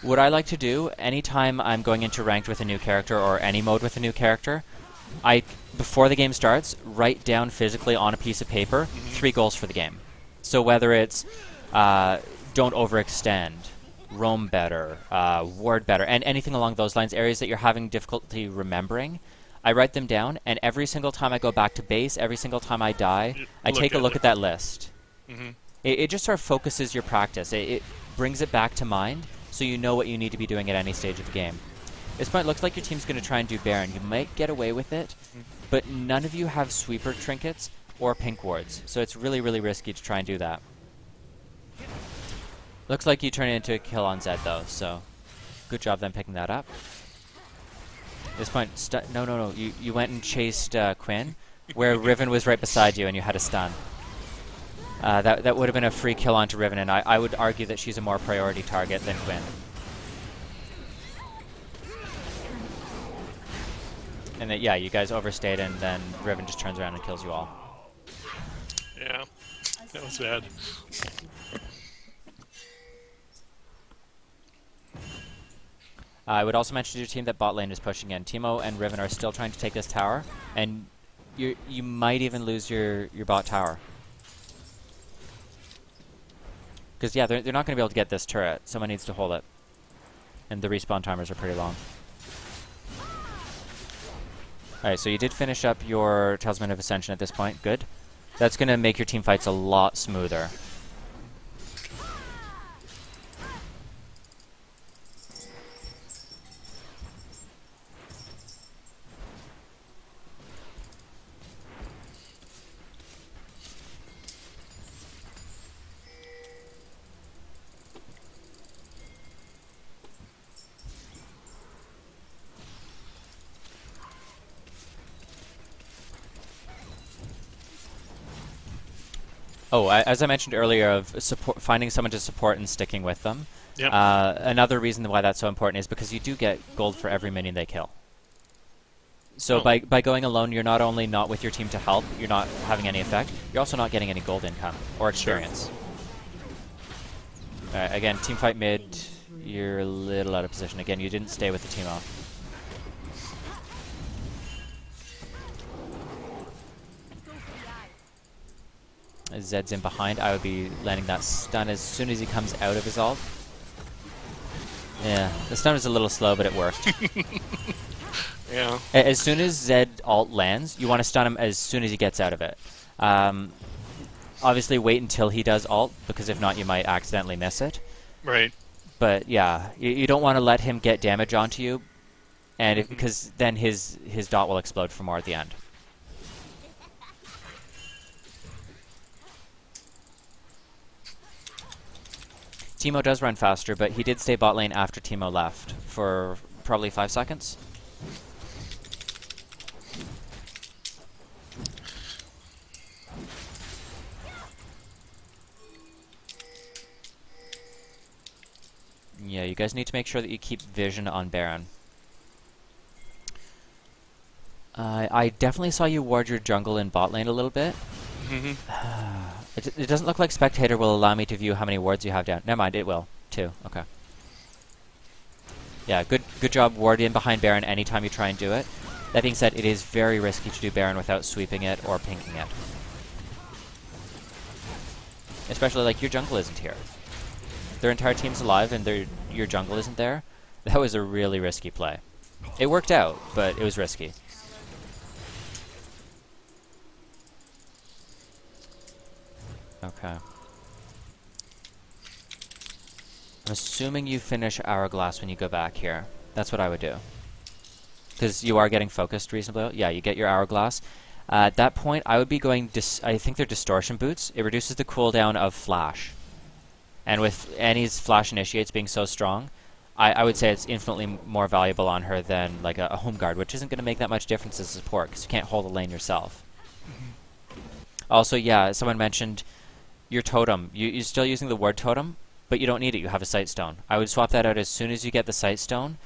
What I like to do, anytime I'm going into ranked with a new character or any mode with a new character, before the game starts, write down physically on a piece of paper 3 goals for the game. So whether it's don't overextend, roam better, ward better, and anything along those lines, areas that you're having difficulty remembering, I write them down, and every single time I go back to base, every single time I die, I take a look at that list. It just sort of focuses your practice. It brings it back to mind, so you know what you need to be doing at any stage of the game. This point, looks like your team's going to try and do Baron. You might get away with it, but none of you have sweeper trinkets or pink wards, so it's really, really risky to try and do that. Looks like you turn it into a kill on Zed, though, so good job then picking that up. At this point, no. You went and chased Quinn, where Riven was right beside you and you had a stun. That would have been a free kill onto Riven, and I would argue that she's a more priority target than Quinn. And that, you guys overstayed, and then Riven just turns around and kills you all. Yeah, that was bad. I would also mention to your team that bot lane is pushing in. Teemo and Riven are still trying to take this tower, and you might even lose your bot tower. Because, they're not going to be able to get this turret. Someone needs to hold it. And the respawn timers are pretty long. Alright, so you did finish up your Talisman of Ascension at this point. Good. That's going to make your team fights a lot smoother. Oh, as I mentioned earlier, of finding someone to support and sticking with them. Yep. Another reason why that's so important is because you do get gold for every minion they kill. So by going alone, you're not only not with your team to help, you're not having any effect, you're also not getting any gold income or experience. Alright, again, team fight mid. You're a little out of position. Again, you didn't stay with the Teemo. As Zed's in behind, I would be landing that stun as soon as he comes out of his ult. Yeah, the stun was a little slow, but it worked. Yeah. As soon as Zed ult lands, you want to stun him as soon as he gets out of it. Obviously, wait until he does ult, because if not, you might accidentally miss it. Right. But yeah, you don't want to let him get damage onto you, and because then his dot will explode for more at the end. Teemo does run faster, but he did stay bot lane after Teemo left for probably 5 seconds. Yeah, you guys need to make sure that you keep vision on Baron. I definitely saw you ward your jungle in bot lane a little bit. It doesn't look like Spectator will allow me to view how many wards you have down. Never mind, it will. 2. Okay. Yeah, good job warding in behind Baron anytime you try and do it. That being said, it is very risky to do Baron without sweeping it or pinking it. Especially like your jungle isn't here. Their entire team's alive and your jungle isn't there. That was a really risky play. It worked out, but it was risky. Okay. I'm assuming you finish Hourglass when you go back here. That's what I would do. Because you are getting focused reasonably. Yeah, you get your Hourglass. At that point, I would be going... I think they're Distortion Boots. It reduces the cooldown of Flash. And with Annie's Flash Initiates being so strong, I would say it's infinitely more valuable on her than like a Home Guard, which isn't going to make that much difference as support, because you can't hold the lane yourself. Also, yeah, someone mentioned your totem. You're still using the ward totem, but you don't need it. You have a Sight Stone. I would swap that out as soon as you get the Sight Stone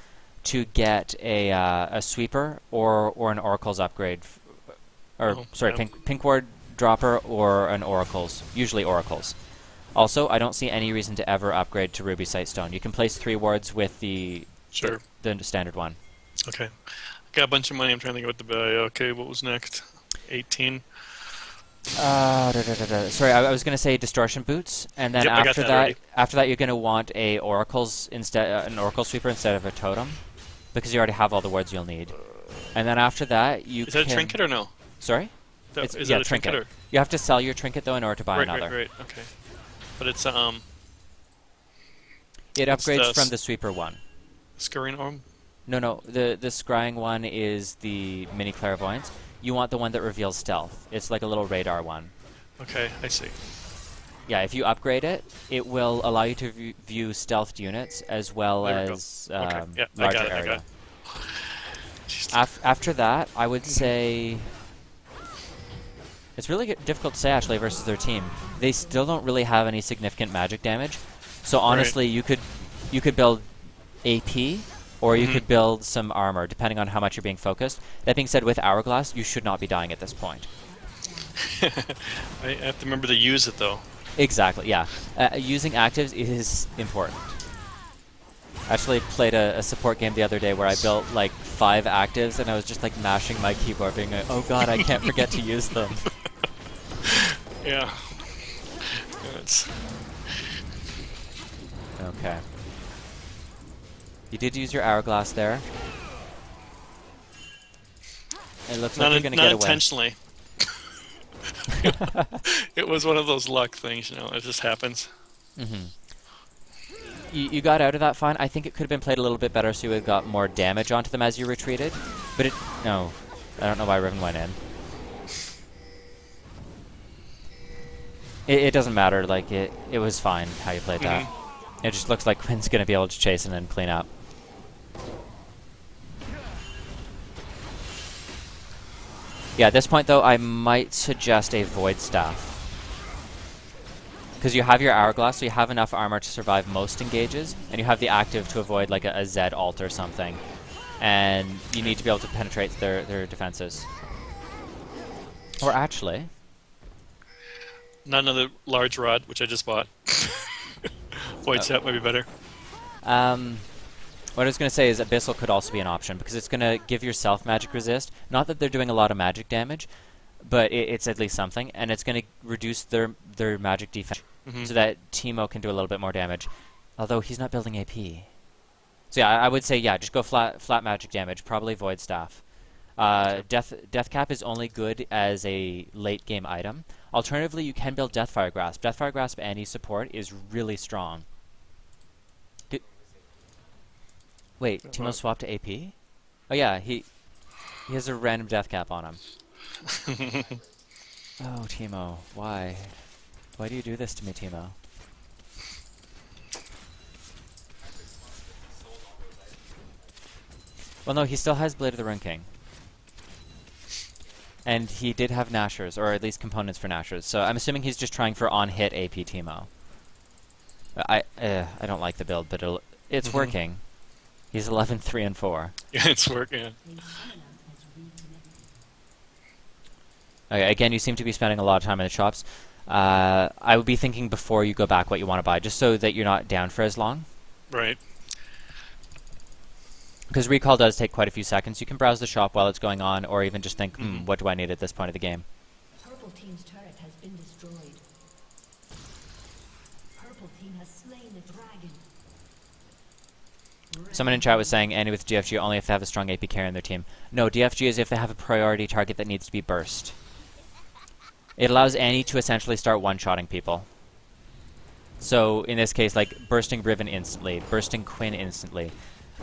to get a Sweeper or an Oracle's upgrade. Pink Ward Dropper or an Oracle's. Usually Oracle's. Also, I don't see any reason to ever upgrade to Ruby Sightstone. You can place 3 wards with the standard one. Okay. I got a bunch of money. I'm trying to think what to buy. Okay, what was next? 18. Sorry, I was going to say Distortion Boots, and then after that, you're going to want an Oracle Sweeper instead of a Totem, because you already have all the wards you'll need. And then after that, Is that a trinket or no? Sorry? Is that a trinket? Or? You have to sell your trinket though in order to buy another. Right. Okay. But it's It upgrades from the Sweeper one. Scurrying Orb? No. The Scrying one is the Mini Clairvoyance. You want the one that reveals stealth. It's like a little radar one. Okay, I see. Yeah, if you upgrade it, it will allow you to view stealthed units as well as larger area. After that, I would say... It's really difficult to say, actually, versus their team. They still don't really have any significant magic damage. So honestly, you could build AP, or you could build some armor, depending on how much you're being focused. That being said, with Hourglass, you should not be dying at this point. I have to remember to use it, though. Exactly, yeah. Using actives is important. I actually played a support game the other day where I built like 5 actives, and I was just like mashing my keyboard, being like, oh god, I can't forget to use them. Yeah. Okay. You did use your Hourglass there. It looks like you're going to get away. Not intentionally. It was one of those luck things, it just happens. You got out of that fine. I think it could have been played a little bit better so you would have got more damage onto them as you retreated. But no. I don't know why Riven went in. It doesn't matter. Like, it was fine how you played that. It just looks like Quinn's going to be able to chase in and clean up. Yeah, at this point, though, I might suggest a Void Staff. Because you have your Hourglass, so you have enough armor to survive most engages, and you have the active to avoid like a Zed ult or something. And you need to be able to penetrate their defenses. Or actually... Not another large rod, which I just bought. Void Step might be better. What I was going to say is Abyssal could also be an option because it's going to give yourself magic resist. Not that they're doing a lot of magic damage, but it's at least something, and it's going to reduce their magic defense so that Teemo can do a little bit more damage. Although he's not building AP. So yeah, I would say just go flat magic damage, probably Void Staff. Death Cap is only good as a late game item. Alternatively, you can build Deathfire Grasp. Deathfire Grasp any support is really strong. Wait, Teemo swapped to AP? Oh yeah, he has a random Death Cap on him. Oh, Teemo, why? Why do you do this to me, Teemo? Well, no, he still has Blade of the Rune King. And he did have Nashers, or at least components for Nashers, so I'm assuming he's just trying for on-hit AP Teemo. I don't like the build, but it's working. He's 11, 3, and 4. Yeah, it's working. Okay, again, you seem to be spending a lot of time in the shops. I would be thinking before you go back what you want to buy, just so that you're not down for as long. Right. Because recall does take quite a few seconds. You can browse the shop while it's going on, or even just think, what do I need at this point of the game? Purple team's turret has been destroyed. Purple team has slain the dragon. Someone in chat was saying Annie with DFG only if they have a strong AP carry on their team. No, DFG is if they have a priority target that needs to be burst. It allows Annie to essentially start one-shotting people. So in this case, like bursting Riven instantly, bursting Quinn instantly,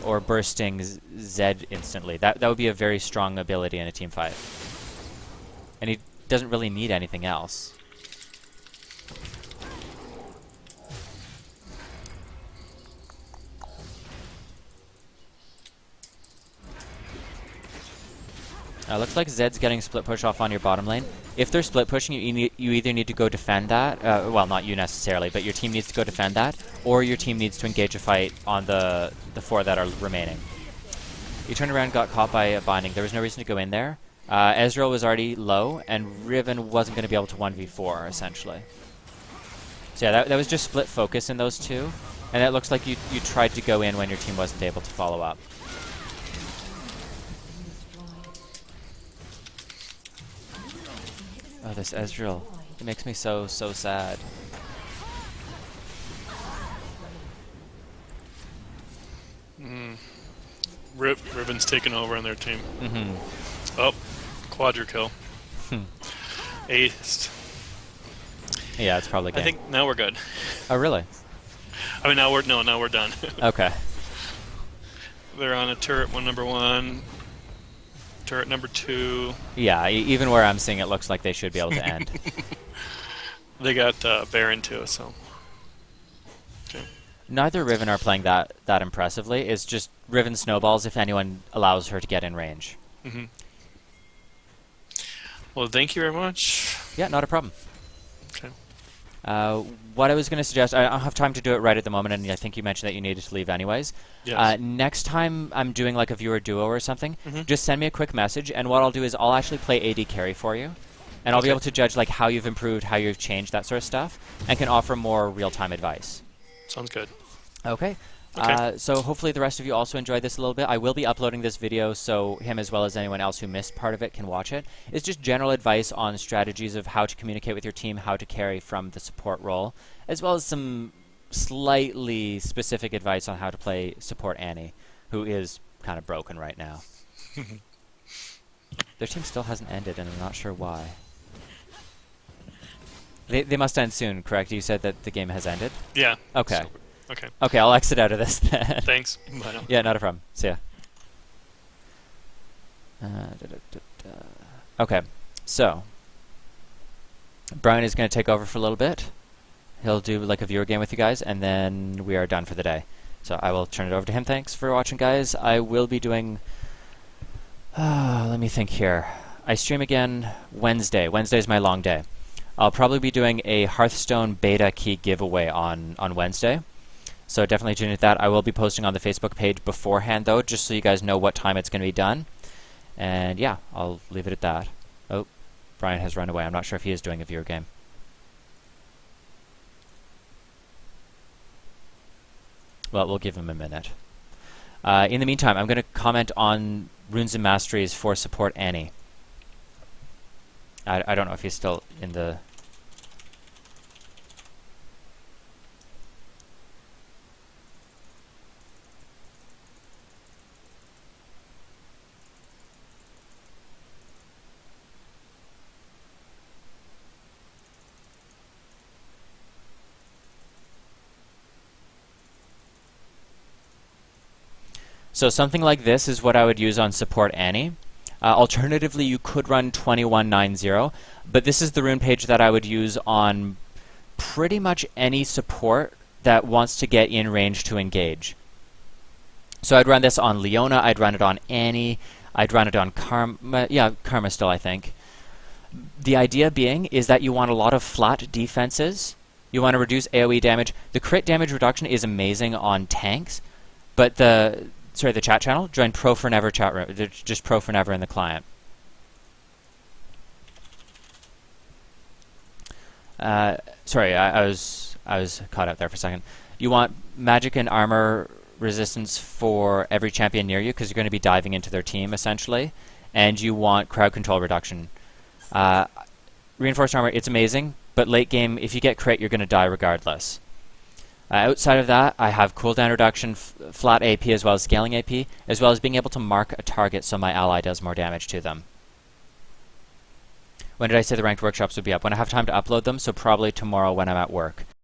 or bursting Zed instantly. That would be a very strong ability in a team fight. And he doesn't really need anything else. Looks like Zed's getting split push off on your bottom lane. If they're split pushing, you either need to go defend that, well, not you necessarily, but your team needs to go defend that, or your team needs to engage a fight on the 4 that are remaining. You turned around and got caught by a binding. There was no reason to go in there. Ezreal was already low, and Riven wasn't going to be able to 1v4, essentially. So yeah, that was just split focus in those two, and it looks like you tried to go in when your team wasn't able to follow up. Oh, this Ezreal. It makes me so sad. Riven's taken over on their team. Oh, quadra kill. Aced. Yeah, it's probably game. I think now we're good. Oh, really? I mean, now we're done. Okay. They're on a turret number 1. Turret number 2. Yeah, even where I'm seeing it looks like they should be able to end. They got Baron too, so. Okay. Neither Riven are playing that impressively. It's just Riven snowballs if anyone allows her to get in range. Well, thank you very much. Yeah, not a problem. Okay. What I was going to suggest, I don't have time to do it right at the moment, and I think you mentioned that you needed to leave anyways. Yes. Next time I'm doing like a viewer duo or something, just send me a quick message, and what I'll do is I'll actually play AD carry for you. And I'll be able to judge like how you've improved, how you've changed, that sort of stuff, and can offer more real-time advice. Sounds good. Okay. Okay. So hopefully the rest of you also enjoyed this a little bit. I will be uploading this video so him as well as anyone else who missed part of it can watch it. It's just general advice on strategies of how to communicate with your team, how to carry from the support role, as well as some slightly specific advice on how to play support Annie, who is kind of broken right now. Their team still hasn't ended, and I'm not sure why. They must end soon, correct? You said that the game has ended? Yeah. Okay. So, okay. Okay, I'll exit out of this then. Thanks. Bye now. Yeah, not a problem. See ya. Okay, so Brian is going to take over for a little bit. He'll do like a viewer game with you guys, and then we are done for the day. So I will turn it over to him. Thanks for watching, guys. I will be doing... let me think here. I stream again Wednesday. Wednesday's my long day. I'll probably be doing a Hearthstone beta key giveaway on Wednesday. So definitely tune into that. I will be posting on the Facebook page beforehand, though, just so you guys know what time it's going to be done. And yeah, I'll leave it at that. Oh, Brian has run away. I'm not sure if he is doing a viewer game. Well, we'll give him a minute. In the meantime, I'm going to comment on Runes and Masteries for support Annie. I don't know if he's still in the... So something like this is what I would use on support Annie. Alternatively, you could run 2190, but this is the rune page that I would use on pretty much any support that wants to get in range to engage. So I'd run this on Leona, I'd run it on Annie, I'd run it on Karma, yeah, Karma still, I think. The idea being is that you want a lot of flat defenses. You want to reduce AoE damage. The crit damage reduction is amazing on tanks, but the chat channel, join Pro for Never chat room. Just Pro for Never in the client. Sorry, I was caught out there for a second. You want magic and armor resistance for every champion near you because you're going to be diving into their team essentially, and you want crowd control reduction. Reinforced armor, it's amazing, but late game, if you get crit, you're going to die regardless. Outside of that, I have cooldown reduction, flat AP as well as scaling AP, as well as being able to mark a target so my ally does more damage to them. When did I say the ranked workshops would be up? When I have time to upload them, so probably tomorrow when I'm at work.